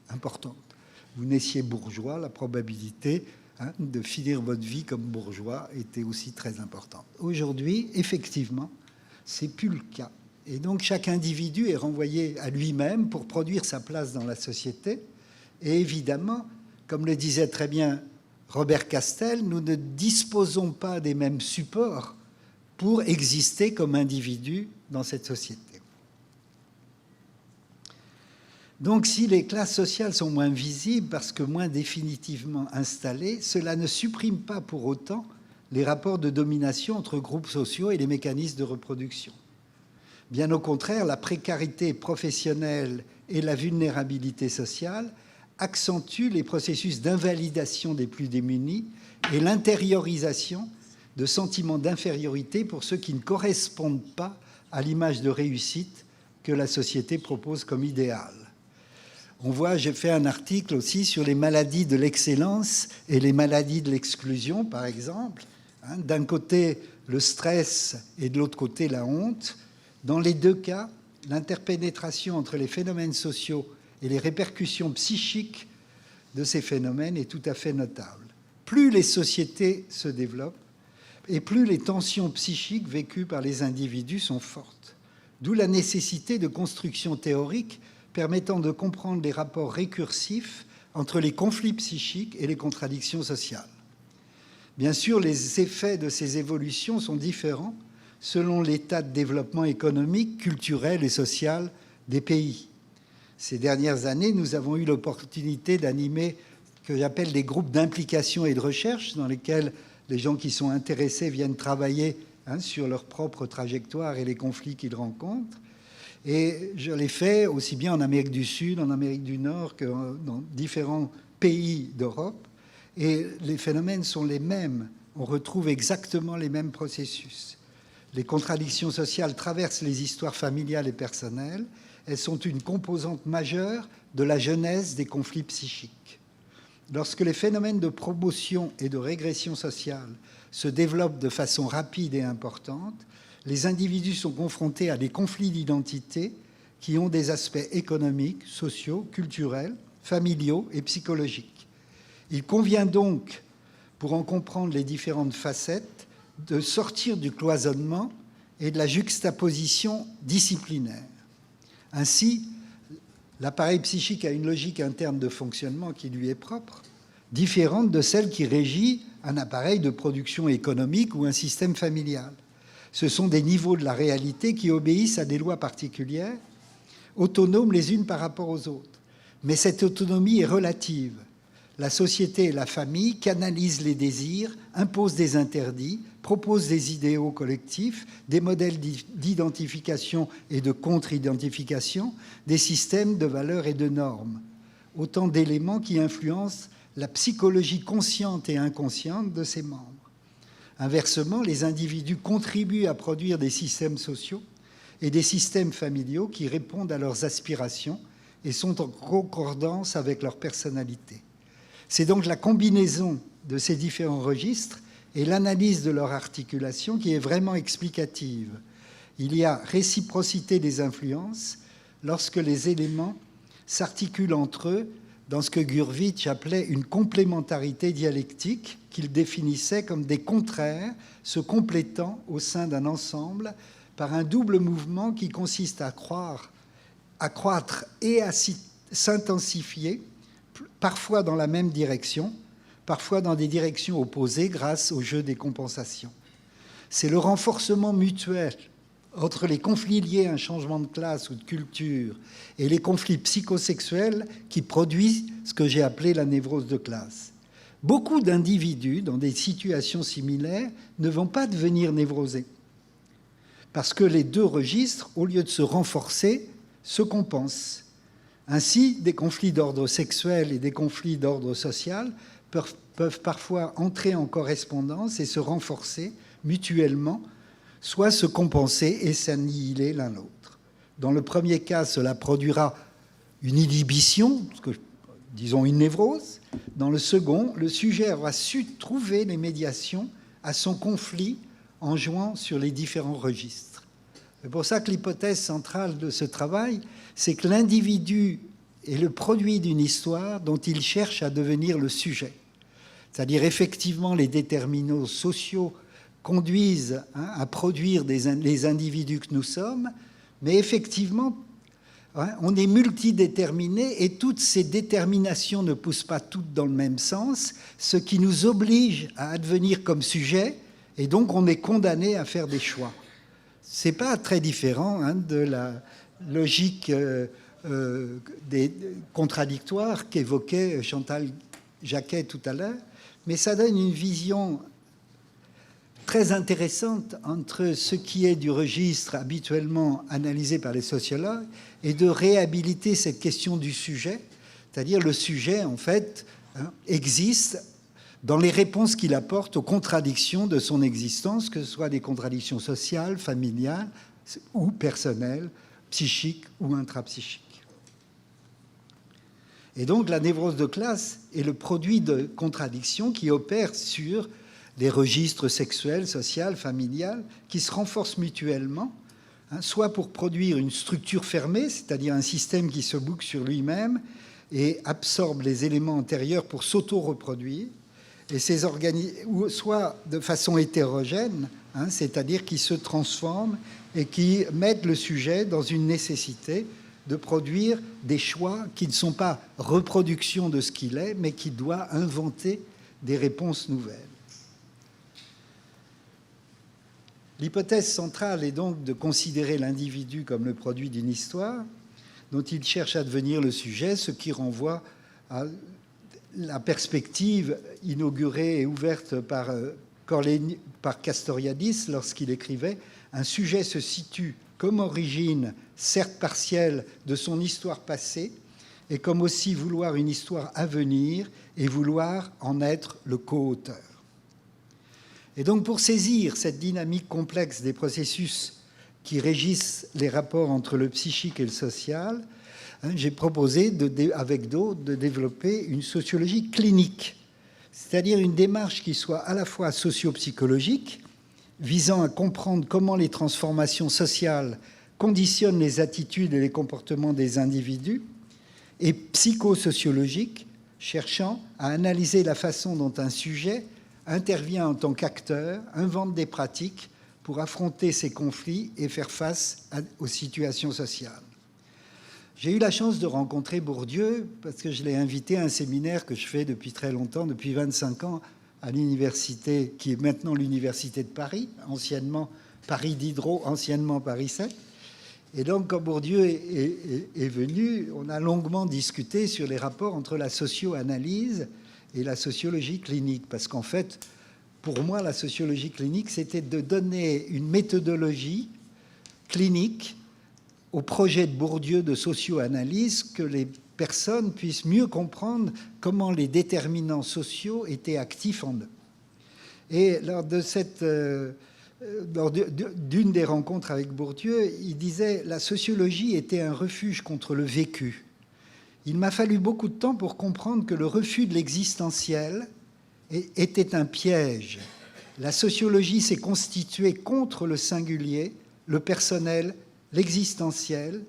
importante. Vous naissiez bourgeois, la probabilité de finir votre vie comme bourgeois était aussi très importante. Aujourd'hui, effectivement, c'est plus le cas. Et donc chaque individu est renvoyé à lui-même pour produire sa place dans la société. Et évidemment, comme le disait très bien Robert Castel, nous ne disposons pas des mêmes supports pour exister comme individus dans cette société. Donc si les classes sociales sont moins visibles parce que moins définitivement installées, cela ne supprime pas pour autant les rapports de domination entre groupes sociaux et les mécanismes de reproduction. Bien au contraire, la précarité professionnelle et la vulnérabilité sociale accentuent les processus d'invalidation des plus démunis et l'intériorisation de sentiments d'infériorité pour ceux qui ne correspondent pas à l'image de réussite que la société propose comme idéal. On voit, j'ai fait un article aussi sur les maladies de l'excellence et les maladies de l'exclusion, par exemple. D'un côté, le stress et de l'autre côté, la honte. Dans les deux cas, l'interpénétration entre les phénomènes sociaux et les répercussions psychiques de ces phénomènes est tout à fait notable. Plus les sociétés se développent et plus les tensions psychiques vécues par les individus sont fortes. D'où la nécessité de constructions théoriques permettant de comprendre les rapports récursifs entre les conflits psychiques et les contradictions sociales. Bien sûr, les effets de ces évolutions sont différents selon l'état de développement économique, culturel et social des pays. Ces dernières années, nous avons eu l'opportunité d'animer ce que j'appelle des groupes d'implication et de recherche, dans lesquels les gens qui sont intéressés viennent travailler sur leur propre trajectoire et les conflits qu'ils rencontrent. Et je l'ai fait aussi bien en Amérique du Sud, en Amérique du Nord, que dans différents pays d'Europe. Et les phénomènes sont les mêmes. On retrouve exactement les mêmes processus. Les contradictions sociales traversent les histoires familiales et personnelles. Elles sont une composante majeure de la genèse des conflits psychiques. Lorsque les phénomènes de promotion et de régression sociale se développent de façon rapide et importante, les individus sont confrontés à des conflits d'identité qui ont des aspects économiques, sociaux, culturels, familiaux et psychologiques. Il convient donc, pour en comprendre les différentes facettes, de sortir du cloisonnement et de la juxtaposition disciplinaire. Ainsi, l'appareil psychique a une logique interne de fonctionnement qui lui est propre, différente de celle qui régit un appareil de production économique ou un système familial. Ce sont des niveaux de la réalité qui obéissent à des lois particulières, autonomes les unes par rapport aux autres. Mais cette autonomie est relative. La société et la famille canalisent les désirs, imposent des interdits, proposent des idéaux collectifs, des modèles d'identification et de contre-identification, des systèmes de valeurs et de normes. Autant d'éléments qui influencent la psychologie consciente et inconsciente de ses membres. Inversement, les individus contribuent à produire des systèmes sociaux et des systèmes familiaux qui répondent à leurs aspirations et sont en concordance avec leur personnalité. C'est donc la combinaison de ces différents registres et l'analyse de leur articulation qui est vraiment explicative. Il y a réciprocité des influences lorsque les éléments s'articulent entre eux dans ce que Gurvitch appelait une complémentarité dialectique qu'il définissait comme des contraires se complétant au sein d'un ensemble par un double mouvement qui consiste à croître et à s'intensifier, parfois dans la même direction, parfois dans des directions opposées grâce au jeu des compensations. C'est le renforcement mutuel entre les conflits liés à un changement de classe ou de culture et les conflits psychosexuels qui produisent ce que j'ai appelé la névrose de classe. Beaucoup d'individus dans des situations similaires ne vont pas devenir névrosés parce que les deux registres, au lieu de se renforcer, se compensent. Ainsi, des conflits d'ordre sexuel et des conflits d'ordre social peuvent parfois entrer en correspondance et se renforcer mutuellement, soit se compenser et s'annihiler l'un l'autre. Dans le premier cas, cela produira une inhibition, disons une névrose. Dans le second, le sujet aura su trouver les médiations à son conflit en jouant sur les différents registres. C'est pour ça que l'hypothèse centrale de ce travail, c'est que l'individu est le produit d'une histoire dont il cherche à devenir le sujet. C'est-à-dire, effectivement, les déterminants sociaux conduisent à produire les individus que nous sommes, Mais effectivement, on est multidéterminé et toutes ces déterminations ne poussent pas toutes dans le même sens, ce qui nous oblige à advenir comme sujet, et donc on est condamné à faire des choix. Ce n'est pas très différent de la logique des contradictoires qu'évoquait Chantal Jacquet tout à l'heure, mais ça donne une vision très intéressante entre ce qui est du registre habituellement analysé par les sociologues et de réhabiliter cette question du sujet, c'est-à-dire le sujet, en fait, existe dans les réponses qu'il apporte aux contradictions de son existence, que ce soit des contradictions sociales, familiales ou personnelles, psychiques ou intrapsychiques. Et donc la névrose de classe est le produit de contradictions qui opèrent sur des registres sexuels, sociaux, familiales, qui se renforcent mutuellement, soit pour produire une structure fermée, c'est-à-dire un système qui se boucle sur lui-même et absorbe les éléments antérieurs pour s'auto-reproduire, et ou soit de façon hétérogène, c'est-à-dire qui se transforment et qui mettent le sujet dans une nécessité de produire des choix qui ne sont pas reproduction de ce qu'il est, mais qui doit inventer des réponses nouvelles. L'hypothèse centrale est donc de considérer l'individu comme le produit d'une histoire dont il cherche à devenir le sujet, ce qui renvoie à la perspective inaugurée et ouverte par Castoriadis lorsqu'il écrivait « Un sujet se situe comme origine, certes partielle, de son histoire passée, et comme aussi vouloir une histoire à venir et vouloir en être le co-auteur. » Et donc pour saisir cette dynamique complexe des processus qui régissent les rapports entre le psychique et le social, j'ai proposé, avec d'autres, de développer une sociologie clinique, c'est-à-dire une démarche qui soit à la fois socio-psychologique, visant à comprendre comment les transformations sociales conditionnent les attitudes et les comportements des individus, et psychosociologique, cherchant à analyser la façon dont un sujet intervient en tant qu'acteur, invente des pratiques pour affronter ces conflits et faire face aux situations sociales. J'ai eu la chance de rencontrer Bourdieu parce que je l'ai invité à un séminaire que je fais depuis très longtemps, depuis 25 ans, à l'université, qui est maintenant l'université de Paris, anciennement Paris Diderot, anciennement Paris 7. Et donc, quand Bourdieu est venu, on a longuement discuté sur les rapports entre la socio-analyse et la sociologie clinique. Parce qu'en fait, pour moi, la sociologie clinique, c'était de donner une méthodologie clinique au projet de Bourdieu de socio-analyse, que les personnes puissent mieux comprendre comment les déterminants sociaux étaient actifs en eux. Et lors d'une des rencontres avec Bourdieu, il disait « La sociologie était un refuge contre le vécu. Il m'a fallu beaucoup de temps pour comprendre que le refus de l'existentiel était un piège. La sociologie s'est constituée contre le singulier, le personnel, l'existentiel,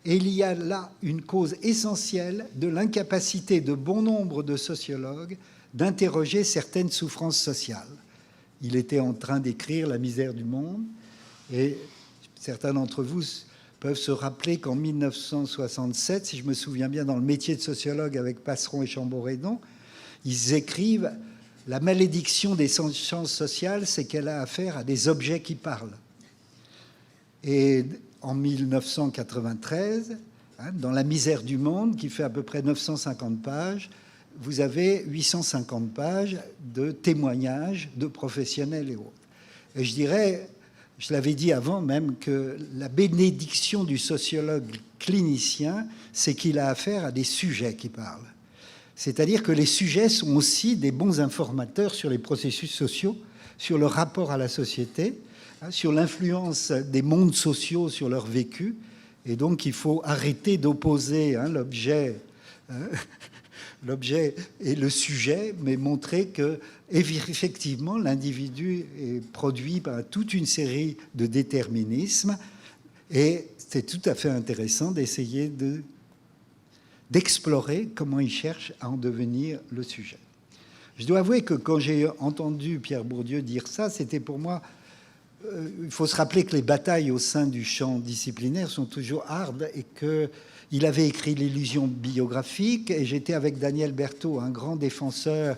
et il y a là une cause essentielle de l'incapacité de bon nombre de sociologues d'interroger certaines souffrances sociales. » Il était en train d'écrire La misère du monde, et certains d'entre vous peuvent se rappeler qu'en 1967, si je me souviens bien, dans le métier de sociologue avec Passeron et Chamboredon, ils écrivent « La malédiction des sciences sociales, c'est qu'elle a affaire à des objets qui parlent. » Et en 1993, dans La misère du monde, qui fait à peu près 950 pages, vous avez 850 pages de témoignages de professionnels et autres. Et je dirais, je l'avais dit avant même, que la bénédiction du sociologue clinicien, c'est qu'il a affaire à des sujets qui parlent. C'est-à-dire que les sujets sont aussi des bons informateurs sur les processus sociaux, sur le rapport à la société, sur l'influence des mondes sociaux sur leur vécu. Et donc, il faut arrêter d'opposer l'objet et le sujet, mais montrer que, effectivement, l'individu est produit par toute une série de déterminismes. Et c'est tout à fait intéressant d'essayer d'explorer comment il cherche à en devenir le sujet. Je dois avouer que quand j'ai entendu Pierre Bourdieu dire ça, c'était pour moi il faut se rappeler que les batailles au sein du champ disciplinaire sont toujours hardes et qu'il avait écrit l'illusion biographique, et j'étais avec Daniel Berthaud, un grand défenseur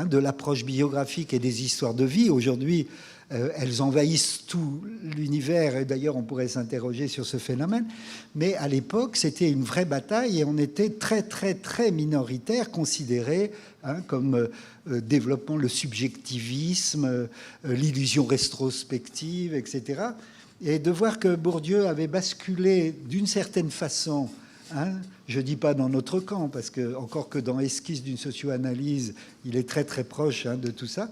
de l'approche biographique et des histoires de vie. Aujourd'hui, elles envahissent tout l'univers, et d'ailleurs on pourrait s'interroger sur ce phénomène, mais à l'époque c'était une vraie bataille et on était très très très minoritaire, considérés comme développant le subjectivisme, l'illusion rétrospective, etc. Et de voir que Bourdieu avait basculé d'une certaine façon, je ne dis pas dans notre camp, parce que encore que dans Esquisse d'une socio-analyse, il est très très proche de tout ça,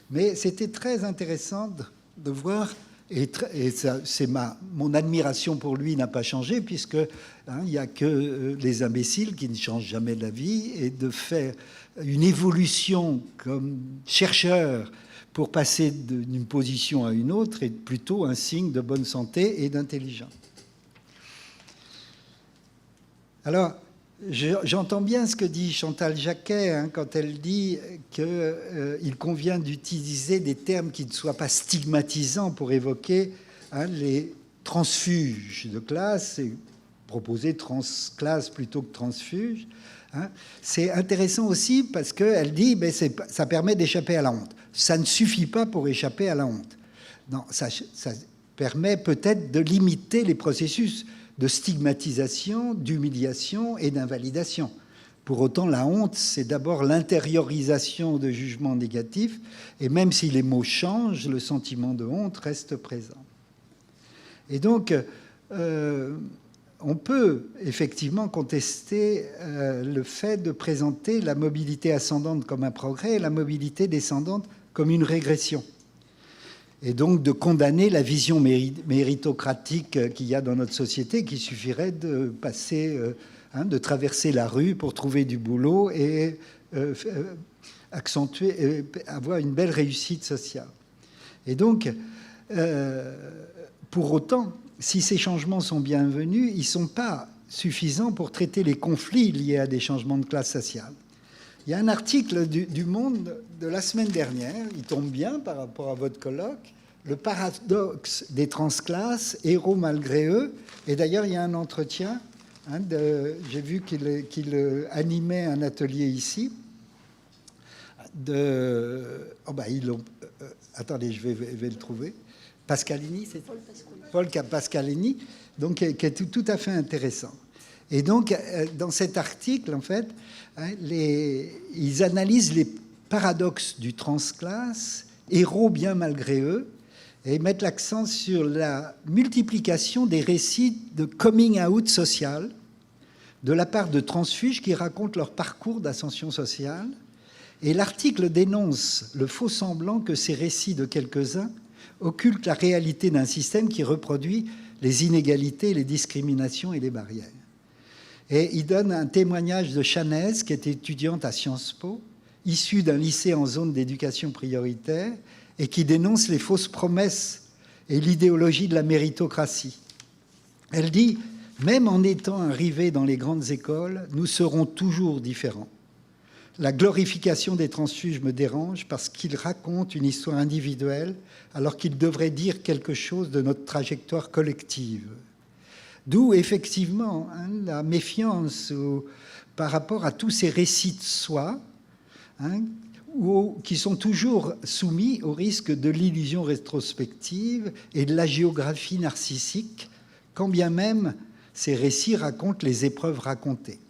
mais c'était très intéressant de voir, et mon admiration pour lui n'a pas changé, puisque il n'y a que les imbéciles qui ne changent jamais de la vie, et de faire une évolution comme chercheur pour passer d'une position à une autre est plutôt un signe de bonne santé et d'intelligence. Alors, j'entends bien ce que dit Chantal Jacquet quand elle dit qu'il convient d'utiliser des termes qui ne soient pas stigmatisants pour évoquer les transfuges de classe, et proposer transclasse plutôt que transfuge. C'est intéressant aussi parce qu'elle dit ça permet d'échapper à la honte. Ça ne suffit pas pour échapper à la honte. Non, ça permet peut-être de limiter les processus de stigmatisation, d'humiliation et d'invalidation. Pour autant, la honte, c'est d'abord l'intériorisation de jugements négatifs, et même si les mots changent, le sentiment de honte reste présent. Et donc, on peut effectivement contester le fait de présenter la mobilité ascendante comme un progrès et la mobilité descendante comme une régression. Et donc de condamner la vision méritocratique qu'il y a dans notre société, qui suffirait de passer, de traverser la rue pour trouver du boulot et avoir une belle réussite sociale. Et donc, pour autant, si ces changements sont bienvenus, ils ne sont pas suffisants pour traiter les conflits liés à des changements de classe sociale. Il y a un article du Monde de la semaine dernière, il tombe bien par rapport à votre colloque, le paradoxe des transclasses, héros malgré eux. Et d'ailleurs, il y a un entretien, j'ai vu qu'il animait un atelier ici. Attendez, je vais le trouver. Pascalini, c'est Paul Pascalini, donc, qui est tout à fait intéressant. Et donc, dans cet article, en fait, ils analysent les paradoxes du transclasse, héros bien malgré eux, et mettent l'accent sur la multiplication des récits de coming out social de la part de transfuges qui racontent leur parcours d'ascension sociale. Et l'article dénonce le faux semblant que ces récits de quelques-uns occultent la réalité d'un système qui reproduit les inégalités, les discriminations et les barrières. Et il donne un témoignage de Chanaise, qui était étudiante à Sciences Po, issue d'un lycée en zone d'éducation prioritaire, et qui dénonce les fausses promesses et l'idéologie de la méritocratie. Elle dit « Même en étant arrivés dans les grandes écoles, nous serons toujours différents. La glorification des transfuges me dérange parce qu'ils racontent une histoire individuelle alors qu'ils devraient dire quelque chose de notre trajectoire collective. » D'où effectivement la méfiance par rapport à tous ces récits de soi qui sont toujours soumis au risque de l'illusion rétrospective et de la géographie narcissique, quand bien même ces récits racontent les épreuves racontées.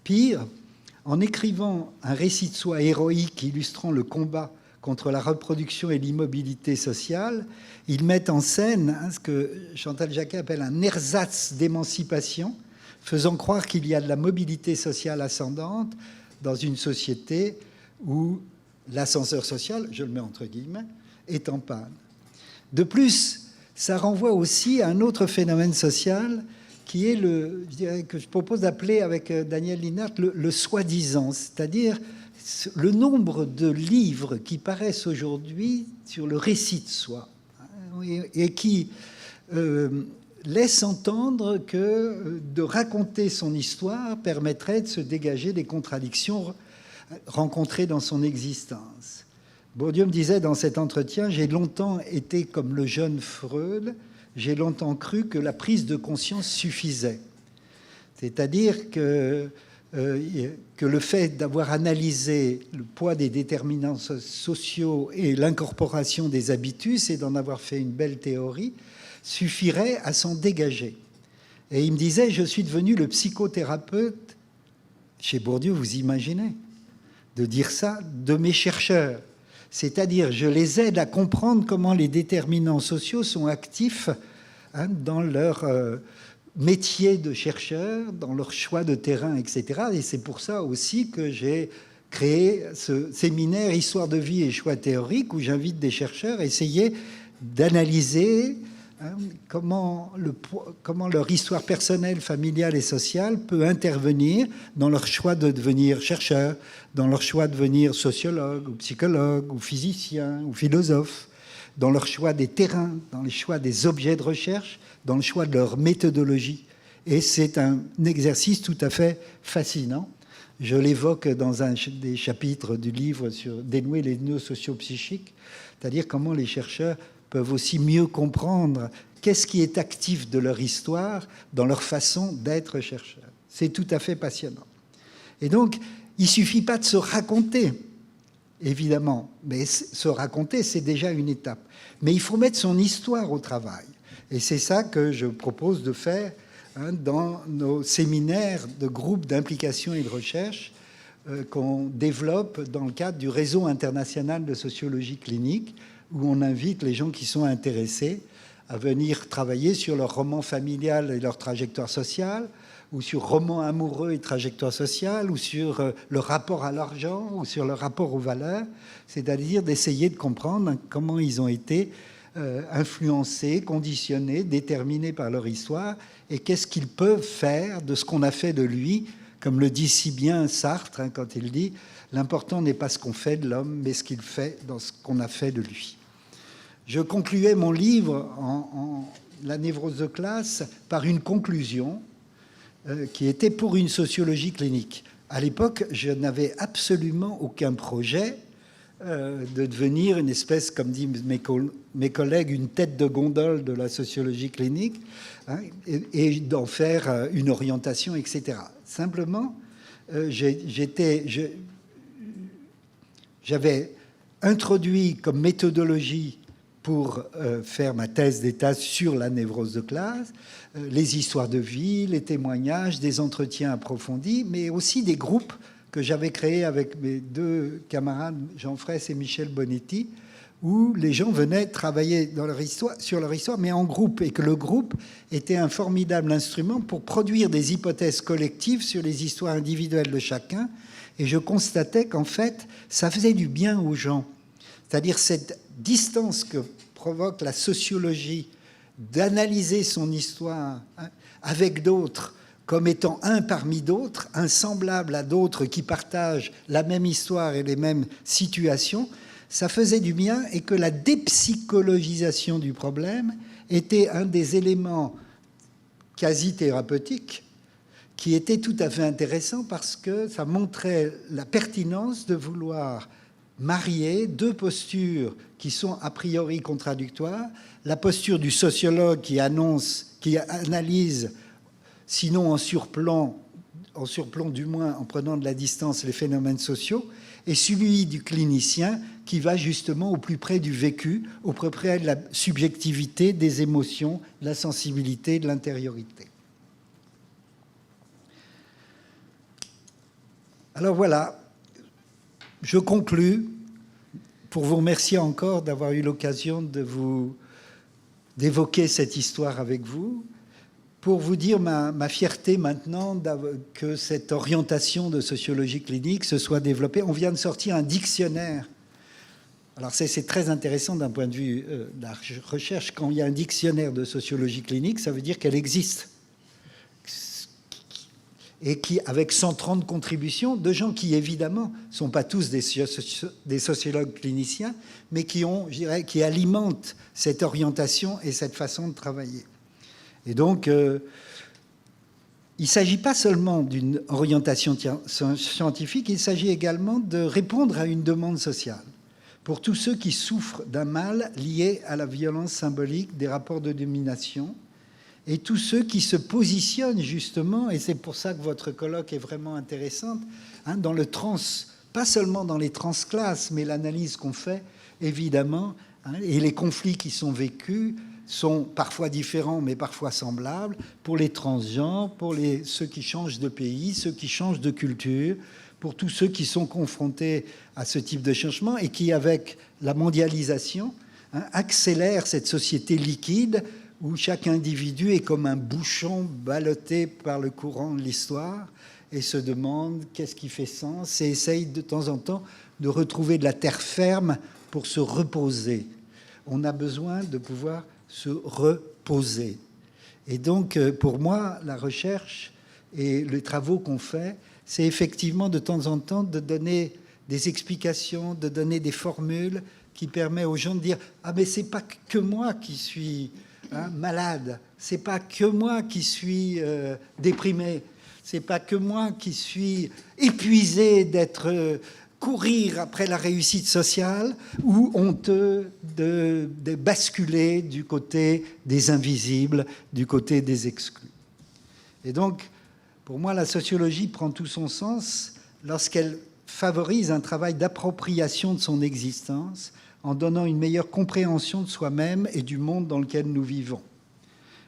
Pire, en écrivant un récit de soi héroïque illustrant le combat contre la reproduction et l'immobilité sociale, ils mettent en scène ce que Chantal Jacquet appelle un ersatz d'émancipation, faisant croire qu'il y a de la mobilité sociale ascendante dans une société où l'ascenseur social, je le mets entre guillemets, est en panne. De plus, ça renvoie aussi à un autre phénomène social qui est que je propose d'appeler avec Daniel Linhart le soi-disant, c'est-à-dire le nombre de livres qui paraissent aujourd'hui sur le récit de soi et qui laissent entendre que de raconter son histoire permettrait de se dégager des contradictions rencontrées dans son existence. Bourdieu me disait dans cet entretien, « J'ai longtemps été comme le jeune Freud, j'ai longtemps cru que la prise de conscience suffisait. » C'est-à-dire que le fait d'avoir analysé le poids des déterminants sociaux et l'incorporation des habitus et d'en avoir fait une belle théorie suffirait à s'en dégager. Et il me disait, je suis devenu le psychothérapeute, chez Bourdieu, vous imaginez, de dire ça, de mes chercheurs. C'est-à-dire, je les aide à comprendre comment les déterminants sociaux sont actifs dans leur métier de chercheur, dans leur choix de terrain, etc. Et c'est pour ça aussi que j'ai créé ce séminaire Histoire de vie et choix théoriques, où j'invite des chercheurs à essayer d'analyser comment leur histoire personnelle, familiale et sociale peut intervenir dans leur choix de devenir chercheur, dans leur choix de devenir sociologue ou psychologue ou physicien ou philosophe, dans leur choix des terrains, dans les choix des objets de recherche, dans le choix de leur méthodologie. Et c'est un exercice tout à fait fascinant. Je l'évoque dans un des chapitres du livre sur dénouer les nœuds socio-psychiques, c'est-à-dire comment les chercheurs peuvent aussi mieux comprendre qu'est-ce qui est actif de leur histoire dans leur façon d'être chercheur. C'est tout à fait passionnant. Et donc, il ne suffit pas de se raconter, évidemment, mais se raconter, c'est déjà une étape. Mais il faut mettre son histoire au travail. Et c'est ça que je propose de faire dans nos séminaires de groupes d'implication et de recherche qu'on développe dans le cadre du réseau international de sociologie clinique, où on invite les gens qui sont intéressés à venir travailler sur leur roman familial et leur trajectoire sociale, ou sur roman amoureux et trajectoire sociale, ou sur le rapport à l'argent, ou sur le rapport aux valeurs, c'est-à-dire d'essayer de comprendre comment ils ont été influencés, conditionnés, déterminés par leur histoire, et qu'est-ce qu'ils peuvent faire de ce qu'on a fait de lui, comme le dit si bien Sartre, quand il dit « L'important n'est pas ce qu'on fait de l'homme, mais ce qu'il fait dans ce qu'on a fait de lui ». Je concluais mon livre en La névrose de classe par une conclusion qui était pour une sociologie clinique. À l'époque, je n'avais absolument aucun projet de devenir une espèce, comme disent mes collègues, une tête de gondole de la sociologie clinique, et d'en faire une orientation, etc. Simplement, j'avais introduit comme méthodologie pour faire ma thèse d'état sur la névrose de classe, les histoires de vie, les témoignages, des entretiens approfondis, mais aussi des groupes que j'avais créés avec mes deux camarades, Jean Fraisse et Michel Bonetti, où les gens venaient travailler sur leur histoire, mais en groupe, et que le groupe était un formidable instrument pour produire des hypothèses collectives sur les histoires individuelles de chacun. Et je constatais qu'en fait, ça faisait du bien aux gens. C'est-à-dire cette distance que provoque la sociologie d'analyser son histoire avec d'autres comme étant un parmi d'autres, un semblable à d'autres qui partagent la même histoire et les mêmes situations, ça faisait du bien, et que la dépsychologisation du problème était un des éléments quasi thérapeutiques qui était tout à fait intéressant, parce que ça montrait la pertinence de vouloir marier deux postures qui sont a priori contradictoires, la posture du sociologue qui analyse, sinon en surplomb du moins en prenant de la distance les phénomènes sociaux, et celui du clinicien qui va justement au plus près du vécu, au plus près de la subjectivité, des émotions, de la sensibilité, de l'intériorité. Alors voilà, je conclus pour vous remercier encore d'avoir eu l'occasion d'évoquer cette histoire avec vous, pour vous dire ma fierté maintenant que cette orientation de sociologie clinique se soit développée. On vient de sortir un dictionnaire. Alors c'est très intéressant d'un point de vue de la recherche. Quand il y a un dictionnaire de sociologie clinique, ça veut dire qu'elle existe. Et qui, avec 130 contributions de gens qui, évidemment, ne sont pas tous des sociologues cliniciens, mais qui alimentent cette orientation et cette façon de travailler. Et donc, il ne s'agit pas seulement d'une orientation scientifique, il s'agit également de répondre à une demande sociale. pour tous ceux qui souffrent d'un mal lié à la violence symbolique des rapports de domination, et tous ceux qui se positionnent justement, et c'est pour ça que votre colloque est vraiment intéressante, dans le pas seulement dans les transclasses, mais l'analyse qu'on fait, évidemment, et les conflits qui sont vécus sont parfois différents, mais parfois semblables, pour les transgenres, pour ceux qui changent de pays, ceux qui changent de culture, pour tous ceux qui sont confrontés à ce type de changement et qui, avec la mondialisation, accélèrent cette société liquide où chaque individu est comme un bouchon ballotté par le courant de l'histoire et se demande qu'est-ce qui fait sens et essaye de temps en temps de retrouver de la terre ferme pour se reposer. On a besoin de pouvoir se reposer. Et donc, pour moi, la recherche et les travaux qu'on fait, c'est effectivement de temps en temps de donner des explications, de donner des formules qui permettent aux gens de dire « Ah, mais c'est pas que moi qui suis malade, c'est pas que moi qui suis déprimé, c'est pas que moi qui suis épuisé d'être courir après la réussite sociale ou honteux de basculer du côté des invisibles, du côté des exclus. » Et donc, pour moi, la sociologie prend tout son sens lorsqu'elle favorise un travail d'appropriation de son existence en donnant une meilleure compréhension de soi-même et du monde dans lequel nous vivons.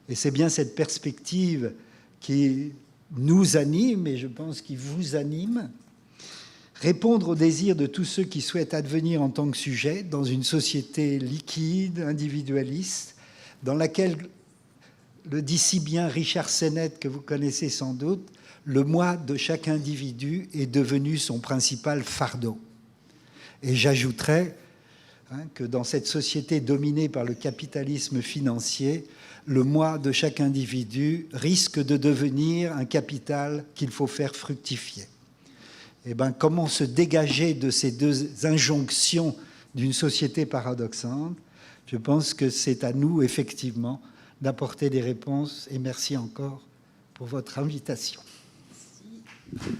Et c'est bien cette perspective qui nous anime, et je pense qui vous anime, répondre aux désirs de tous ceux qui souhaitent advenir en tant que sujet dans une société liquide, individualiste, dans laquelle, le dit si bien Richard Sennett, que vous connaissez sans doute, le moi de chaque individu est devenu son principal fardeau. Et j'ajouterais que dans cette société dominée par le capitalisme financier, le moi de chaque individu risque de devenir un capital qu'il faut faire fructifier. Eh bien, comment se dégager de ces deux injonctions d'une société paradoxante? Je pense que c'est à nous, effectivement, d'apporter des réponses. Et merci encore pour votre invitation.
Merci.